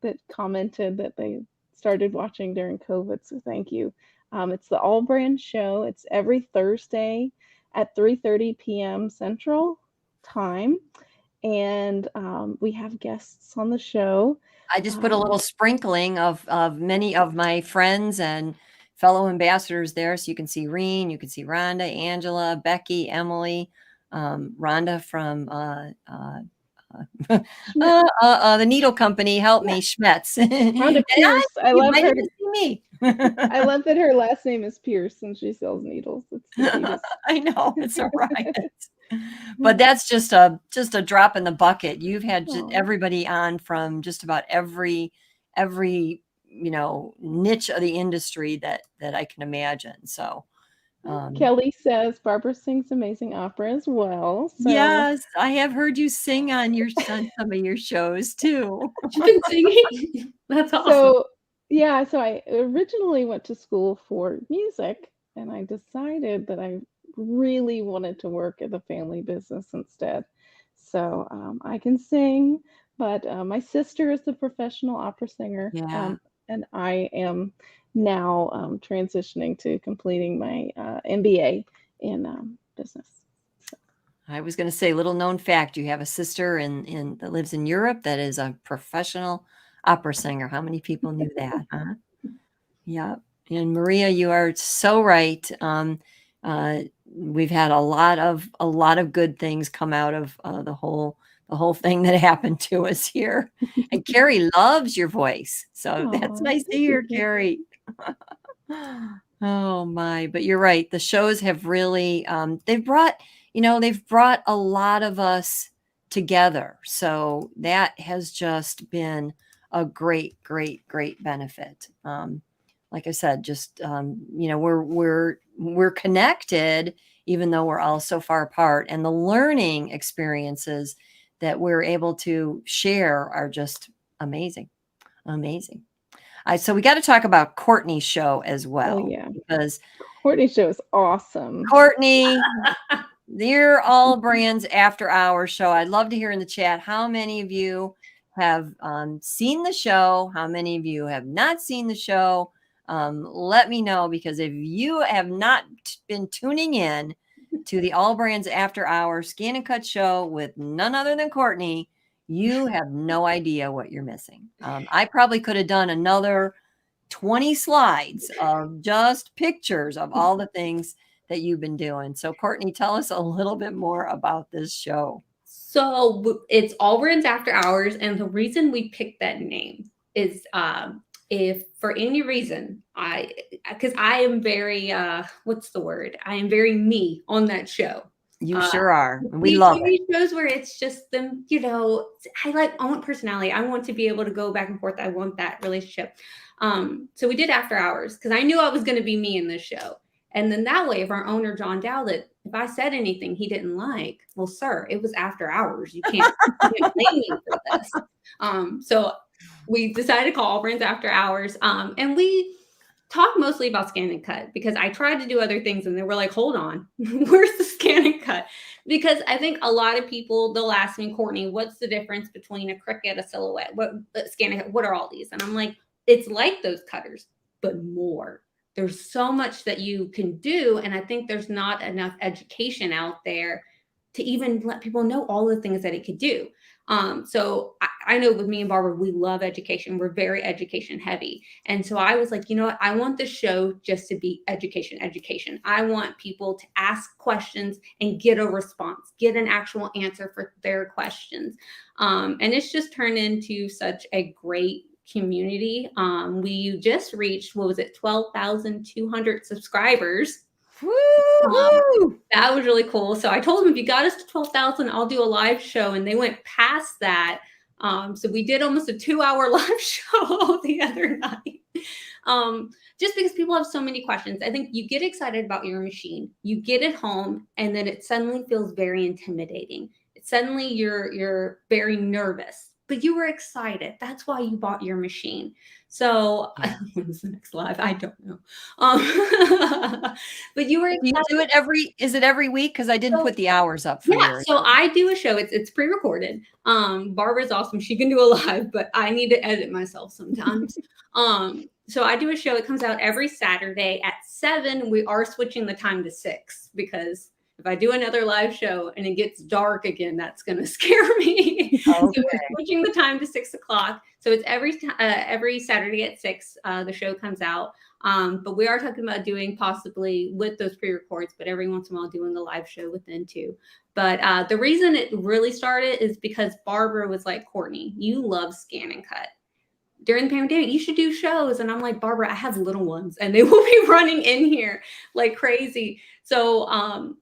that commented that they started watching during COVID, so thank you. It's the All Brand Show. It's every Thursday at 3:30 p.m. Central Time, and we have guests on the show. I just put a Um, little sprinkling of many of my friends and fellow ambassadors there. So you can see Reen, you can see Rhonda, Angela, Becky, Emily, Rhonda from Schmidt. The needle company, help me, Schmetz. Rhonda And Pierce. I you love might her. even see me. I love that her last name is Pierce and she sells needles. It's the cutest. I know, it's all right. But that's just a drop in the bucket. You've had Aw. everybody on from just about every niche of the industry that I can imagine. So Kelly says Barbara sings amazing opera as well. So yes, I have heard you sing on some of your shows too. You've been singing. That's awesome. so yeah, so I originally went to school for music and I decided that I really wanted to work at the family business instead. So I can sing, but my sister is a professional opera singer, Yeah. and I am now transitioning to completing my MBA in business. So, I was going to say, little known fact, you have a sister in that lives in Europe that is a professional opera singer. How many people knew that, huh? Yeah. And Maria, you are so right. We've had a lot of good things come out of the whole thing that happened to us here. And Carrie loves your voice. So that's aw, nice to thank you, hear, Kate. Carrie. Oh my, but you're right. The shows have really they've brought a lot of us together. So that has just been a great, great, great benefit. Like I said, just we're connected even though we're all so far apart, and the learning experiences that we're able to share are just amazing. Amazing. So we got to talk about Courtney's show as Oh well, yeah, because Courtney show is awesome. Courtney, they're All Brands After Hours show. I'd love to hear in the chat how many of you have seen the show, how many of you have not seen the show. Let me know, because if you have not been tuning in to the All Brands After Hours ScanNCut show with none other than Courtney, you have no idea what you're missing. I probably could have done another 20 slides of just pictures of all the things that you've been doing. So Courtney, tell us a little bit more about this show. So it's All Brands After Hours, and the reason we picked that name is if for any reason because I am very what's the word? I am very me on that show. You sure are. And we These love it. TV shows where it's just them, I want personality. I want to be able to go back and forth. I want that relationship. So we did After Hours because I knew I was going to be me in this show. And then that way, if our owner, John Douthat, if I said anything he didn't like, well, sir, it was after hours. You can't blame me for this. So we decided to call All Brands After Hours. And we talk mostly about ScanNCut because I tried to do other things and they were like, hold on, where's the ScanNCut? Because I think a lot of people, they'll ask me, Courtney, what's the difference between a Cricut, a Silhouette, what ScanNCut, what are all these? And I'm like, it's like those cutters, but more. There's so much that you can do. And I think there's not enough education out there to even let people know all the things that it could do. So I know with me and Barbara, we love education. We're very education heavy. And so I was like, you know what? I want the show just to be education. I want people to ask questions and get a response, get an actual answer for their questions. And it's just turned into such a great community. We just reached, 12,200 subscribers. That was really cool. So I told them, if you got us to 12,000, I'll do a live show. And they went past that. So we did almost a 2-hour live show the other night. Just because people have so many questions. I think you get excited about your machine, you get it home, and then it suddenly feels very intimidating. Suddenly you're very nervous. But you were excited. That's why you bought your machine. So when's the next live? I don't know. But you were excited. Do you do it is it every week? Because I didn't put the hours up for yours. So I do a show. It's pre-recorded. Barbara's awesome. She can do a live, but I need to edit myself sometimes. So I do a show. It comes out every Saturday at 7. We are switching the time to 6 because if I do another live show and it gets dark again, that's going to scare me. So Okay. we're switching the time to 6 o'clock. So it's every Saturday at 6, the show comes out. But we are talking about doing possibly with those pre-records, but every once in a while doing a live show within too. But the reason it really started is because Barbara was like, Courtney, you love ScanNCut. During the pandemic, you should do shows. And I'm like, Barbara, I have little ones and they will be running in here like crazy. So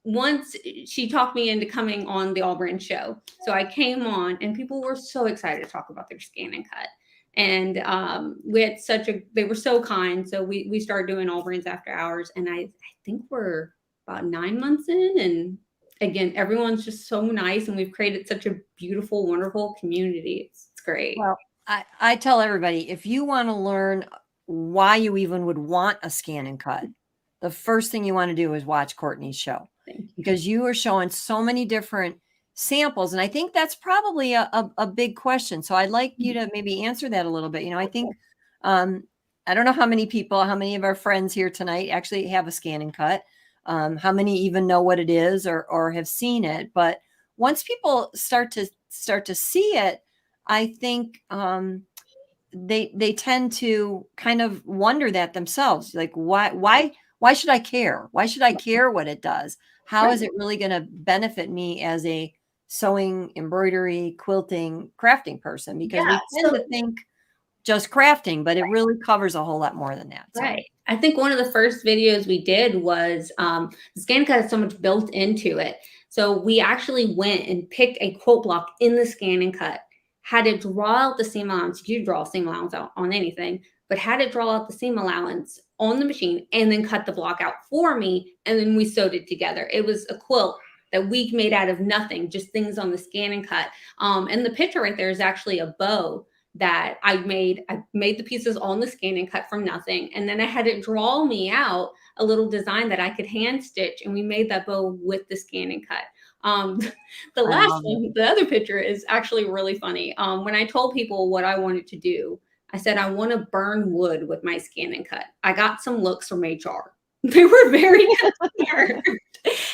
once she talked me into coming on the All Brand show. So I came on and people were so excited to talk about their ScanNCut. And we had they were so kind. So we started doing All Brands After Hours. And I think we're about 9 months in. And again, everyone's just so nice. And we've created such a beautiful, wonderful community. It's great. Well, I tell everybody, if you want to learn why you even would want a ScanNCut, the first thing you want to do is watch Courtney's show, because you are showing so many different samples. And I think that's probably a big question. So I'd like you to maybe answer that a little bit. You know, I think, I don't know how many of our friends here tonight actually have a ScanNCut, how many even know what it is or have seen it. But once people start to see it, I think they tend to kind of wonder that themselves. Like, why should I care? Why should I care what it does? How is it really going to benefit me as a sewing, embroidery, quilting, crafting person? Because we tend to think just crafting, but it really covers a whole lot more than that. So. Right. I think one of the first videos we did was ScanNCut has so much built into it. So we actually went and picked a quilt block in the ScanNCut, had it draw out the seam allowance. You draw seam allowance out on anything, but had it draw out the seam allowance on the machine and then cut the block out for me. And then we sewed it together. It was a quilt that we made out of nothing, just things on the ScanNCut. And the picture right there is actually a bow that I made. I made the pieces on the ScanNCut from nothing. And then I had it draw me out a little design that I could hand stitch. And we made that bow with the ScanNCut. The last one, the other picture is actually really funny. When I told people what I wanted to do, I said, I want to burn wood with my ScanNCut. I got some looks from HR. They were very concerned.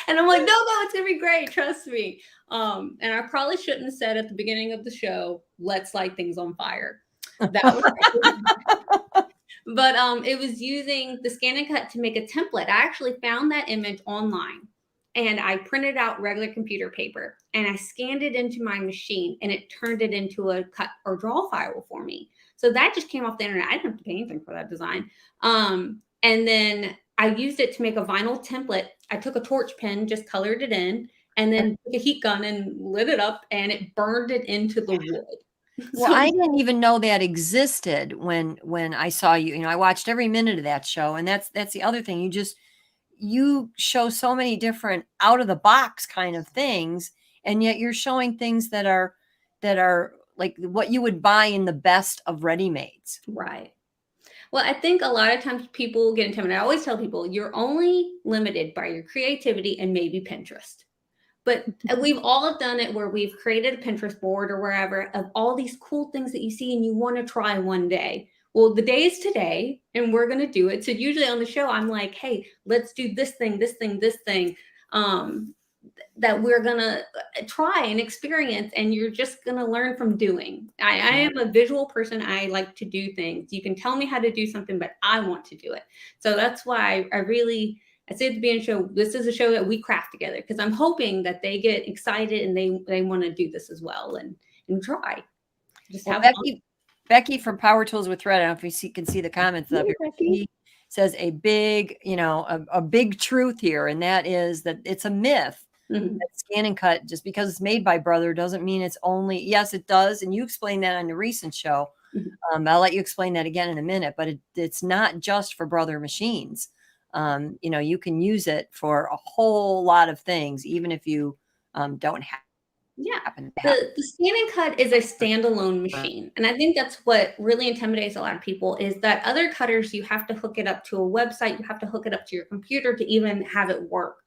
And I'm like, no, it's going to be great. Trust me. And I probably shouldn't have said at the beginning of the show, let's light things on fire. That was but it was using the ScanNCut to make a template. I actually found that image online. And I printed out regular computer paper and I scanned it into my machine and it turned it into a cut or draw file for me. So that just came off the internet. I didn't have to pay anything for that design. And then I used it to make a vinyl template. I took a torch pen, just colored it in, and then took a heat gun and lit it up and it burned it into the wood. Well, I didn't even know that existed when I saw you. You know, I watched every minute of that show. And that's the other thing. You show so many different out of the box kind of things, and yet you're showing things that are like what you would buy in the best of ready-mades. Right. Well, I think a lot of times people get intimidated. I always tell people you're only limited by your creativity and maybe Pinterest. But we've all done it where we've created a Pinterest board or wherever of all these cool things that you see and you want to try one day. Well, the day is today and we're going to do it. So usually on the show, I'm like, hey, let's do this thing, that we're going to try and experience. And you're just going to learn from doing. I am a visual person. I like to do things. You can tell me how to do something, but I want to do it. So that's why I say at the beginning of the show, this is a show that we craft together because I'm hoping that they get excited and they want to do this as well and try. Just have Becky from Power Tools with Thread. I don't know if you can see the comments up here. She says a big, a big truth here, and that is that it's a myth that ScanNCut, just because it's made by Brother, doesn't mean it's only. Yes, it does, and you explained that on the recent show. I'll let you explain that again in a minute, but it's not just for Brother machines. You can use it for a whole lot of things, even if you don't have. Yeah, the ScanNCut is a standalone machine. And I think that's what really intimidates a lot of people is that other cutters, you have to hook it up to a website. You have to hook it up to your computer to even have it work.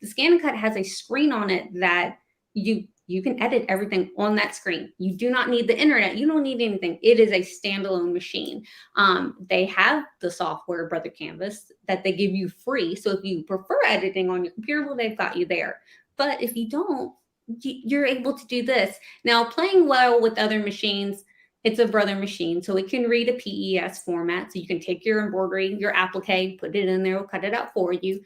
The ScanNCut has a screen on it that you You can edit everything on that screen. You do not need the internet. You don't need anything. It is a standalone machine. They have the software Brother Canvas that they give you free. So if you prefer editing on your computer, well, they've got you there. But if you don't, you're able to do this. Now, playing well with other machines, it's a Brother machine, so it can read a PES format. So you can take your embroidery, your applique, put it in there, we'll cut it out for you.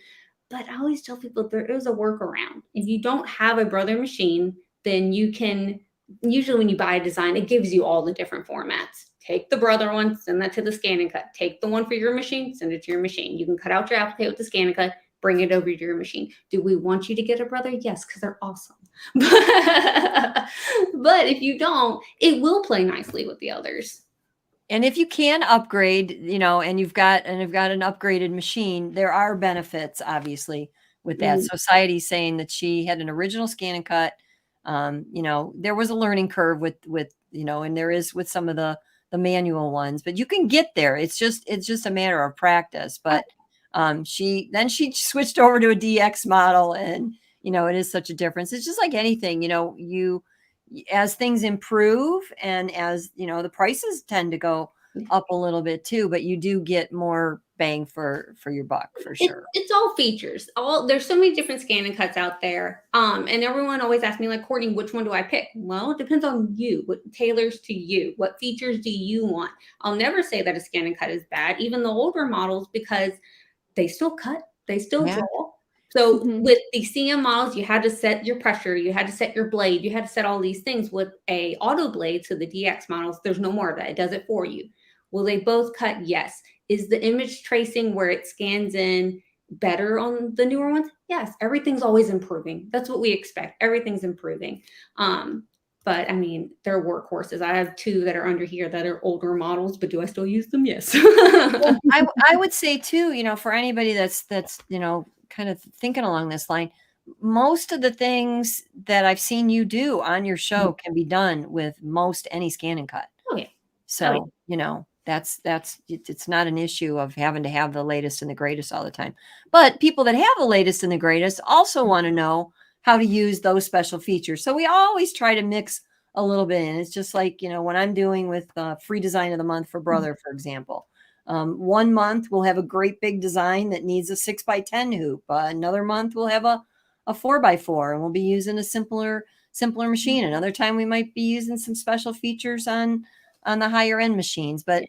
But I always tell people there is a workaround. If you don't have a Brother machine, then you can, usually when you buy a design, it gives you all the different formats. Take the Brother one, send that to the ScanNCut. Take the one for your machine, send it to your machine. You can cut out your applique with the ScanNCut, bring it over to your machine. Do we want you to get a Brother? Yes, because they're awesome. But if you don't, it will play nicely with the others. And if you can upgrade, and you've got an upgraded machine, there are benefits, obviously, with that. Society's saying that she had an original ScanNCut. There was a learning curve with and there is with some of the manual ones, but you can get there. It's just a matter of practice. But she switched over to a DX model, and it is such a difference. It's just like anything, as things improve, and as the prices tend to go up a little bit too, but you do get more bang for your buck, for sure. It's all features. There's so many different ScanNCuts out there. And everyone always asks me, like, Courtney, which one do I pick? Well, it depends on you, what tailors to you. What features do you want? I'll never say that a ScanNCut is bad, even the older models, because they still cut, they still draw. So with the CM models, you had to set your pressure, you had to set your blade, you had to set all these things. With a auto blade, so the DX models, there's no more of that. It does it for you. Will they both cut? Yes. Is the image tracing where it scans in better on the newer ones? Yes. Everything's always improving. That's what we expect. Everything's improving. But I mean, they're workhorses. I have two that are under here that are older models, but do I still use them? Yes. Well, I would say too, for anybody that's kind of thinking along this line, most of the things that I've seen you do on your show can be done with most any ScanNCut. Oh yeah. So, it's not an issue of having to have the latest and the greatest all the time. But people that have the latest and the greatest also want to know how to use those special features. So we always try to mix a little bit in. It's just like, when I'm doing with free design of the month for Brother, for example. 1 month we'll have a great big design that needs a 6x10 hoop. Another month we'll have a 4x4, and we'll be using a simpler machine. Another time we might be using some special features on the higher end machines. But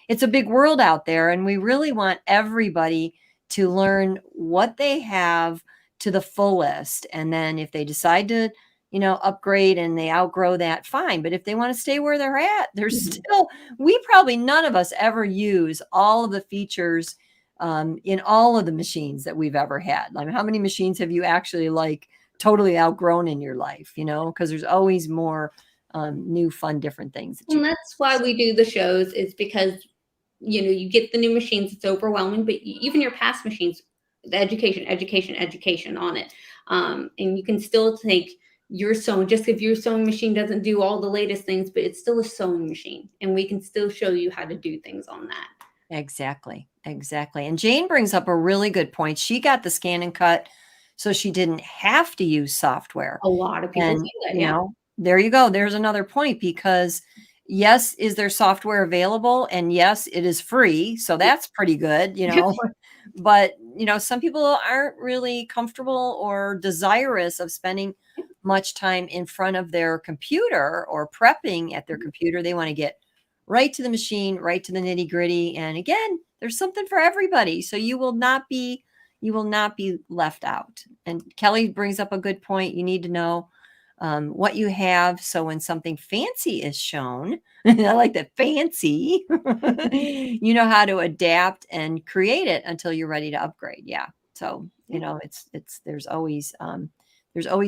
it's a big world out there, and we really want everybody to learn what they have to the fullest. And then if they decide to upgrade and they outgrow that, fine. But if they want to stay where they're at, there's still, none of us ever use all of the features in all of the machines that we've ever had. Like, how many machines have you actually totally outgrown in your life? Because there's always more new, fun, different things. And that's why we do the shows, is because, you get the new machines, it's overwhelming, but even your past machines, the education on it. And you can still take your sewing, just if your sewing machine doesn't do all the latest things, but it's still a sewing machine, and we can still show you how to do things on that. Exactly. And Jane brings up a really good point. She got the ScanNCut so she didn't have to use software. A lot of people say that, there you go. There's another point, because yes, is there software available? And yes, it is free. So that's pretty good, but some people aren't really comfortable or desirous of spending much time in front of their computer or prepping at their computer. They want to get right to the machine, right to the nitty gritty. And again, there's something for everybody. So you will not be left out. And Kelly brings up a good point. You need to know what you have. So when something fancy is shown, I like that, fancy, you know how to adapt and create it until you're ready to upgrade. Yeah. So, there's always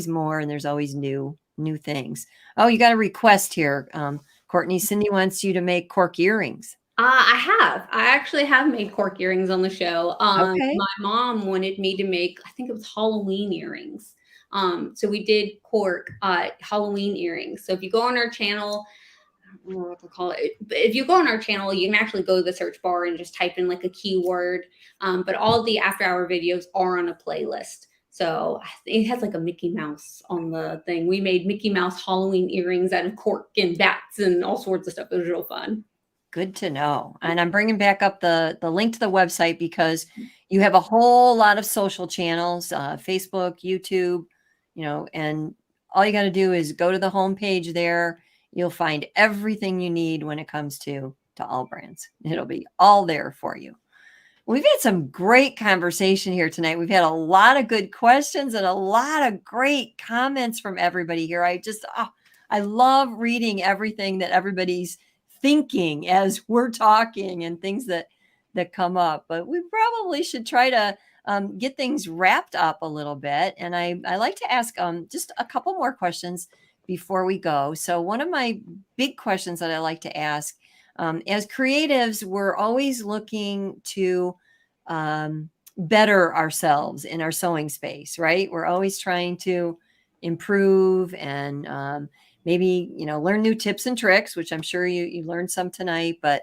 more, and there's always new things. Oh, you got a request here. Courtney, Cindy wants you to make cork earrings. I actually have made cork earrings on the show. Okay. My mom wanted me to make, I think it was Halloween earrings. So we did cork Halloween earrings. So if you go on our channel, I don't know what to call it, but if you go on our channel, you can actually go to the search bar and just type in a keyword. But all the after hour videos are on a playlist. So it has like a Mickey Mouse on the thing. We made Mickey Mouse Halloween earrings out of cork and bats and all sorts of stuff. It was real fun. Good to know. And I'm bringing back up the link to the website because you have a whole lot of social channels, Facebook, YouTube, and all you got to do is go to the homepage there. You'll find everything you need when it comes to all brands. It'll be all there for you. We've had some great conversation here tonight. We've had a lot of good questions and a lot of great comments from everybody here. I love reading everything that everybody's thinking as we're talking and things that come up. But we probably should try to get things wrapped up a little bit. And I like to ask just a couple more questions before we go. So one of my big questions that I like to ask, as creatives, we're always looking to better ourselves in our sewing space, right? We're always trying to improve and maybe, learn new tips and tricks, which I'm sure you learned some tonight. But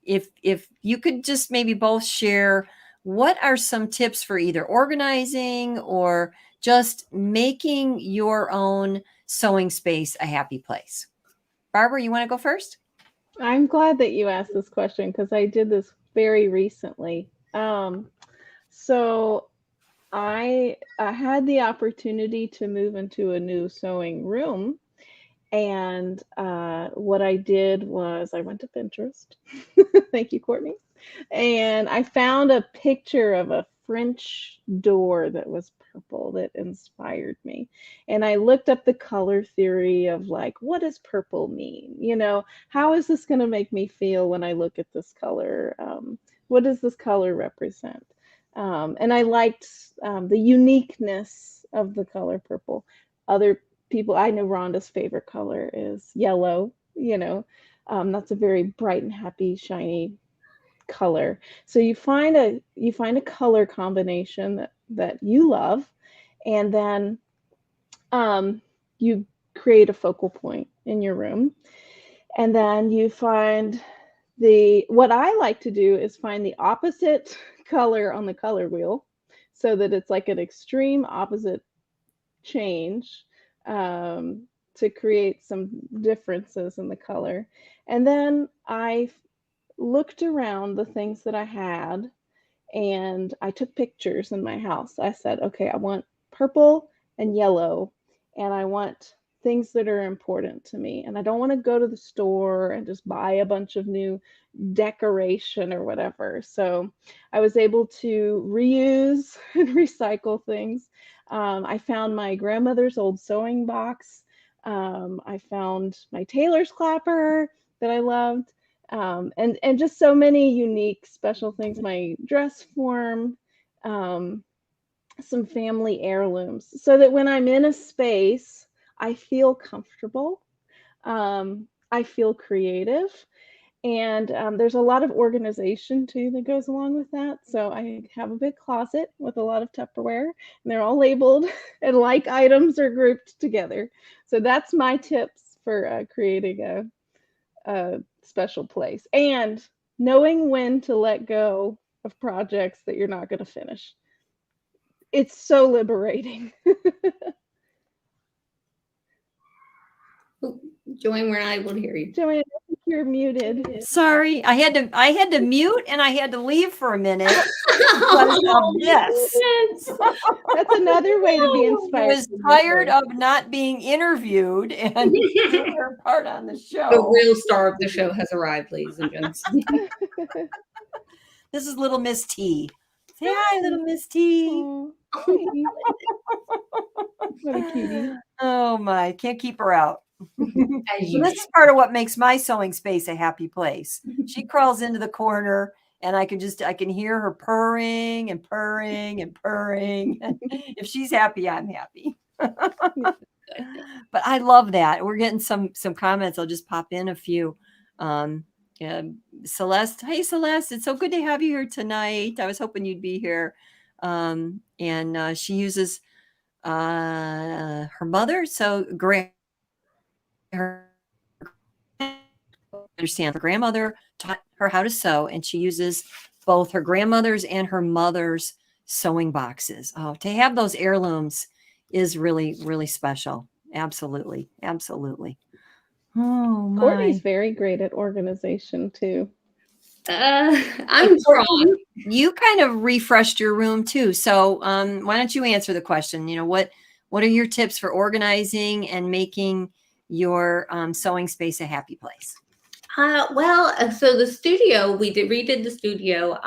if you could just maybe both share, what are some tips for either organizing or just making your own sewing space a happy place? Barbara, you want to go first? I'm glad that you asked this question because I did this very recently. So I had the opportunity to move into a new sewing room. And what I did was I went to Pinterest. Thank you, Courtney. And I found a picture of a French door that was purple that inspired me. And I looked up the color theory of like, what does purple mean? How is this going to make me feel when I look at this color? What does this color represent? And I liked the uniqueness of the color purple. Other people, I know Rhonda's favorite color is yellow. That's a very bright and happy, shiny color. So you find a color combination that you love, and then you create a focal point in your room, and then you find what I like to do is find the opposite color on the color wheel so that it's like an extreme opposite change to create some differences in the color. And then I looked around the things that I had and I took pictures in my house. I said, okay, I want purple and yellow, and I want things that are important to me. And I don't want to go to the store and just buy a bunch of new decoration or whatever. So I was able to reuse and recycle things. I found my grandmother's old sewing box. I found my tailor's clapper that I loved. And just so many unique special things, my dress form, some family heirlooms, so that when I'm in a space, I feel comfortable, I feel creative, and there's a lot of organization too that goes along with that. So I have a big closet with a lot of Tupperware, and they're all labeled and like items are grouped together. So that's my tips for creating a special place, and knowing when to let go of projects that you're not going to finish. It's so liberating. Joanne, we're not able to hear you. Joanne, I think you're muted. Sorry, I had to mute and I had to leave for a minute. Yes, that's another way to be inspired. I was tired of not being interviewed and doing her part on the show. The real star of the show has arrived, ladies and gents. This is little Miss T. Say hi, little Miss T. Oh, what a cutie. Oh my, can't keep her out. So this is part of what makes my sewing space a happy place. She crawls into the corner and I can hear her purring and purring and purring. If she's happy, I'm happy. But I love that. We're getting some comments. I'll just pop in a few. Celeste, hey Celeste, it's so good to have you here tonight. I was hoping you'd be here. And she uses her mother, so her grandmother taught her how to sew, and she uses both her grandmother's and her mother's sewing boxes. Oh, to have those heirlooms is really, really special. Absolutely. Absolutely. Oh Courtney's my. very great at organization too. I'm Courtney, trying. you kind of refreshed your room too. So why don't you answer the question? What are your tips for organizing and making your sewing space a happy place? So the studio, redid the studio,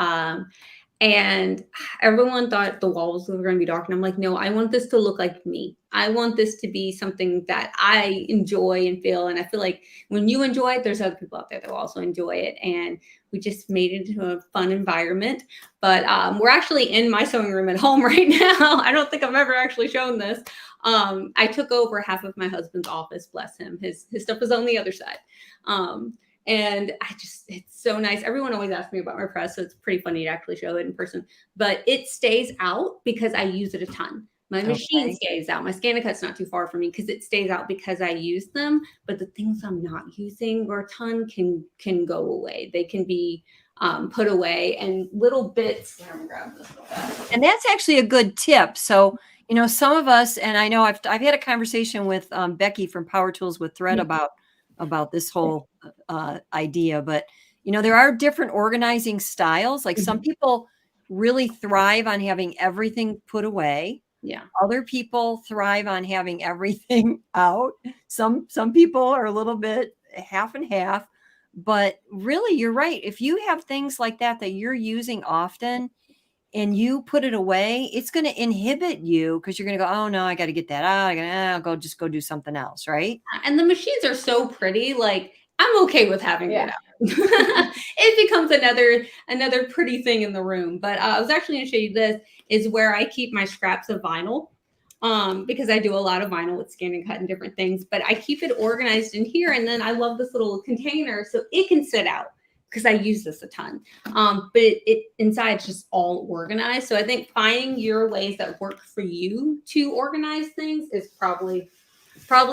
and everyone thought the walls were going to be dark. And I'm like, no, I want this to look like me. I want this to be something that I enjoy and feel. And I feel like when you enjoy it, there's other people out there that will also enjoy it. And we just made it into a fun environment. But we're actually in my sewing room at home right now. I don't think I've ever actually shown this. I took over half of my husband's office, bless him. His stuff was on the other side. And it's so nice. Everyone always asks me about my press, so it's pretty funny to actually show it in person. But it stays out because I use it a ton. My machine stays out. My ScanNCut's not too far from me because it stays out because I use them. But the things I'm not using or a ton can go away. They can be put away, and little bits. I'm gonna grab this real fast. And that's actually a good tip. So, some of us, and I know I've had a conversation with Becky from Power Tools with Thread about this whole idea, but there are different organizing styles. Like some people really thrive on having everything put away. Yeah. Other people thrive on having everything out. Some people are a little bit half and half, but really you're right. If you have things like that you're using often and you put it away, it's going to inhibit you because you're going to go, oh no, I got to get that out. I'll just go do something else. Right. And the machines are so pretty. Like I'm okay with having it out. It becomes another pretty thing in the room. But I was actually going to show you this is where I keep my scraps of vinyl. Because I do a lot of vinyl with ScanNCut and different things, but I keep it organized in here. And then I love this little container so it can sit out because I use this a ton. But it inside it's just all organized. So I think finding your ways that work for you to organize things is probably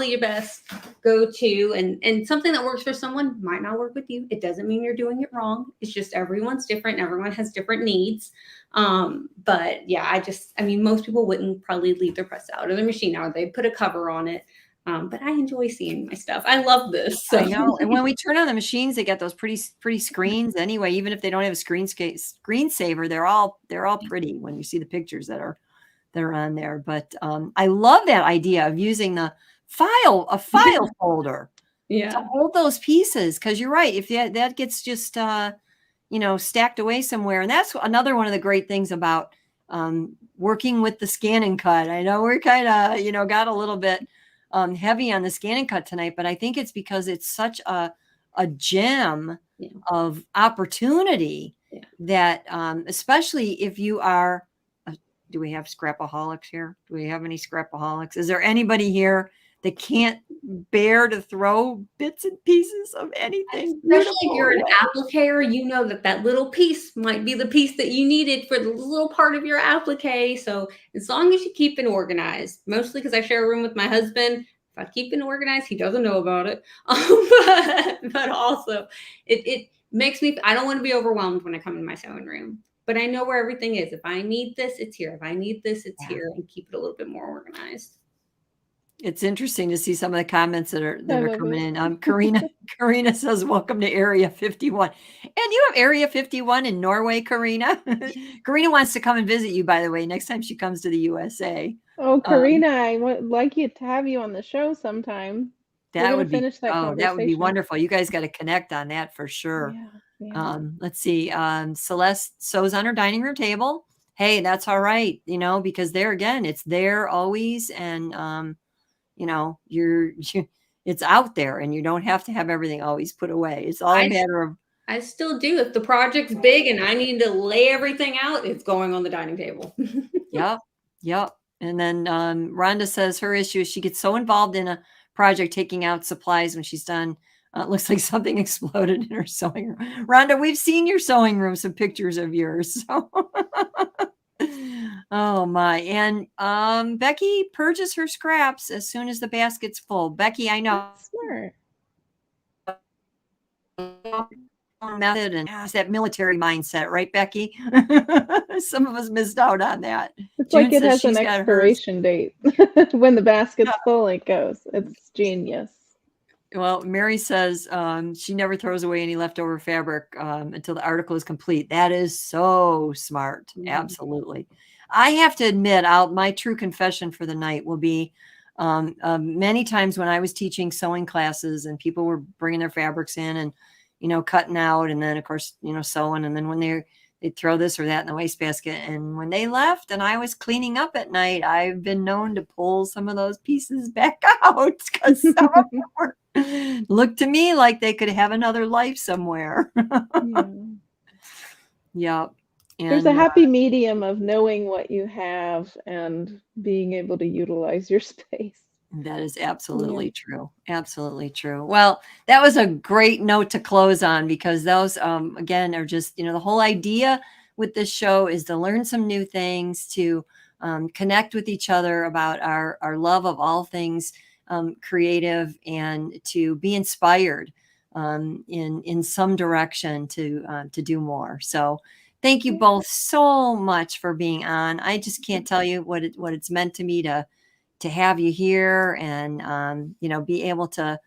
your best go-to, and something that works for someone might not work with you. It doesn't mean you're doing it wrong. It's just everyone's different. Everyone has different needs. But yeah, most people wouldn't probably leave their press out or their machine out. They'd put a cover on it. But I enjoy seeing my stuff. I love this. So. I know. And when we turn on the machines, they get those pretty screens anyway. Even if they don't have a screensaver, they're all pretty when you see the pictures that are on there. But I love that idea of using a file folder to hold those pieces, because you're right. If that gets just stacked away somewhere, and that's another one of the great things about working with the ScanNCut. I know we're kind of got a little bit heavy on the ScanNCut tonight, but I think it's because it's such a gem of opportunity that especially if you are. Do we have scrapaholics here? Do we have any scrapaholics? Is there anybody here that can't bear to throw bits and pieces of anything? Especially if you're an applicator, you know that little piece might be the piece that you needed for the little part of your applique. So as long as you keep it organized, mostly because I share a room with my husband, if I keep it organized, he doesn't know about it. But also it makes me, I don't want to be overwhelmed when I come in my sewing room. But I know where everything is. If I need this, it's here. If I need this, it's here, and keep it a little bit more organized. It's interesting to see some of the comments that are coming in. Karina says, welcome to Area 51. And you have Area 51 in Norway, Karina? Karina wants to come and visit you, by the way, next time she comes to the USA. Oh, Karina, I would like to have you on the show sometime. That would be wonderful. You guys got to connect on that for sure. Yeah. Let's see. Celeste sews on her dining room table. Hey, that's all right. Because there again, it's there always. And, it's out there and you don't have to have everything always put away. It's all a matter of. I still do. If the project's big and I need to lay everything out, it's going on the dining table. Yep. And then Rhonda says her issue is she gets so involved in a project taking out supplies when she's done. It looks like something exploded in her sewing room. Rhonda, we've seen your sewing room, some pictures of yours. So. Oh my. And Becky purges her scraps as soon as the basket's full. Becky, I know. Smart. method, and it's that military mindset, right, Becky? Some of us missed out on that. It's June like it says has an she's got hers. expiration date. When the basket's full, it goes. It's genius. Well, Mary says she never throws away any leftover fabric until the article is complete. That is so smart. Absolutely. I have to admit, my true confession for the night will be many times when I was teaching sewing classes and people were bringing their fabrics in and, cutting out, and then of course, sewing. And then when they'd throw this or that in the wastebasket. And when they left and I was cleaning up at night, I've been known to pull some of those pieces back out because some of them looked to me like they could have another life somewhere. Yeah. Yep. There's a And happy medium of knowing what you have and being able to utilize your space. that is absolutely true. Absolutely true. Well, that was a great note to close on, because those, again, are just, the whole idea with this show is to learn some new things, to connect with each other about our love of all things creative, and to be inspired in some direction to do more. So thank you both so much for being on. I just can't tell you what it's meant to me to have you here, and be able to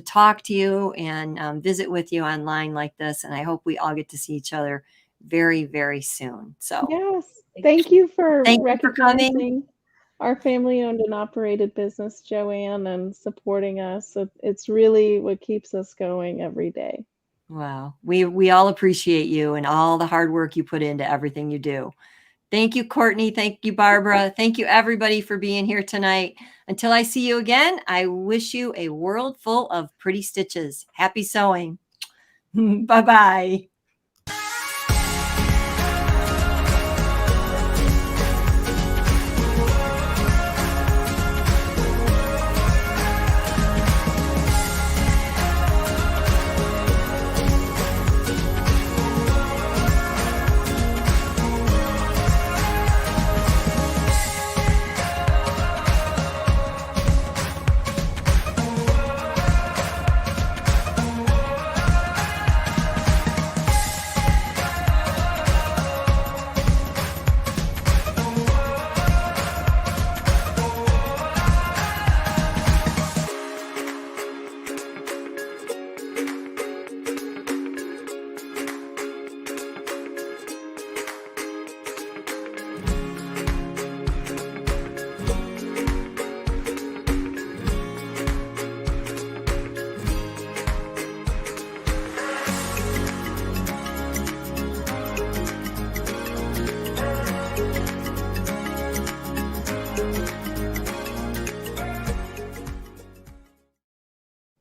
talk to you and visit with you online like this. And I hope we all get to see each other very, very soon. So Yes. Thank you for thank you for coming. recognizing our family-owned and operated business, Joanne, and supporting us. It's really what keeps us going every day. Wow. We all appreciate you and all the hard work you put into everything you do. Thank you, Courtney. Thank you, Barbara. Thank you, everybody, for being here tonight. Until I see you again, I wish you a world full of pretty stitches. Happy sewing. Bye-bye.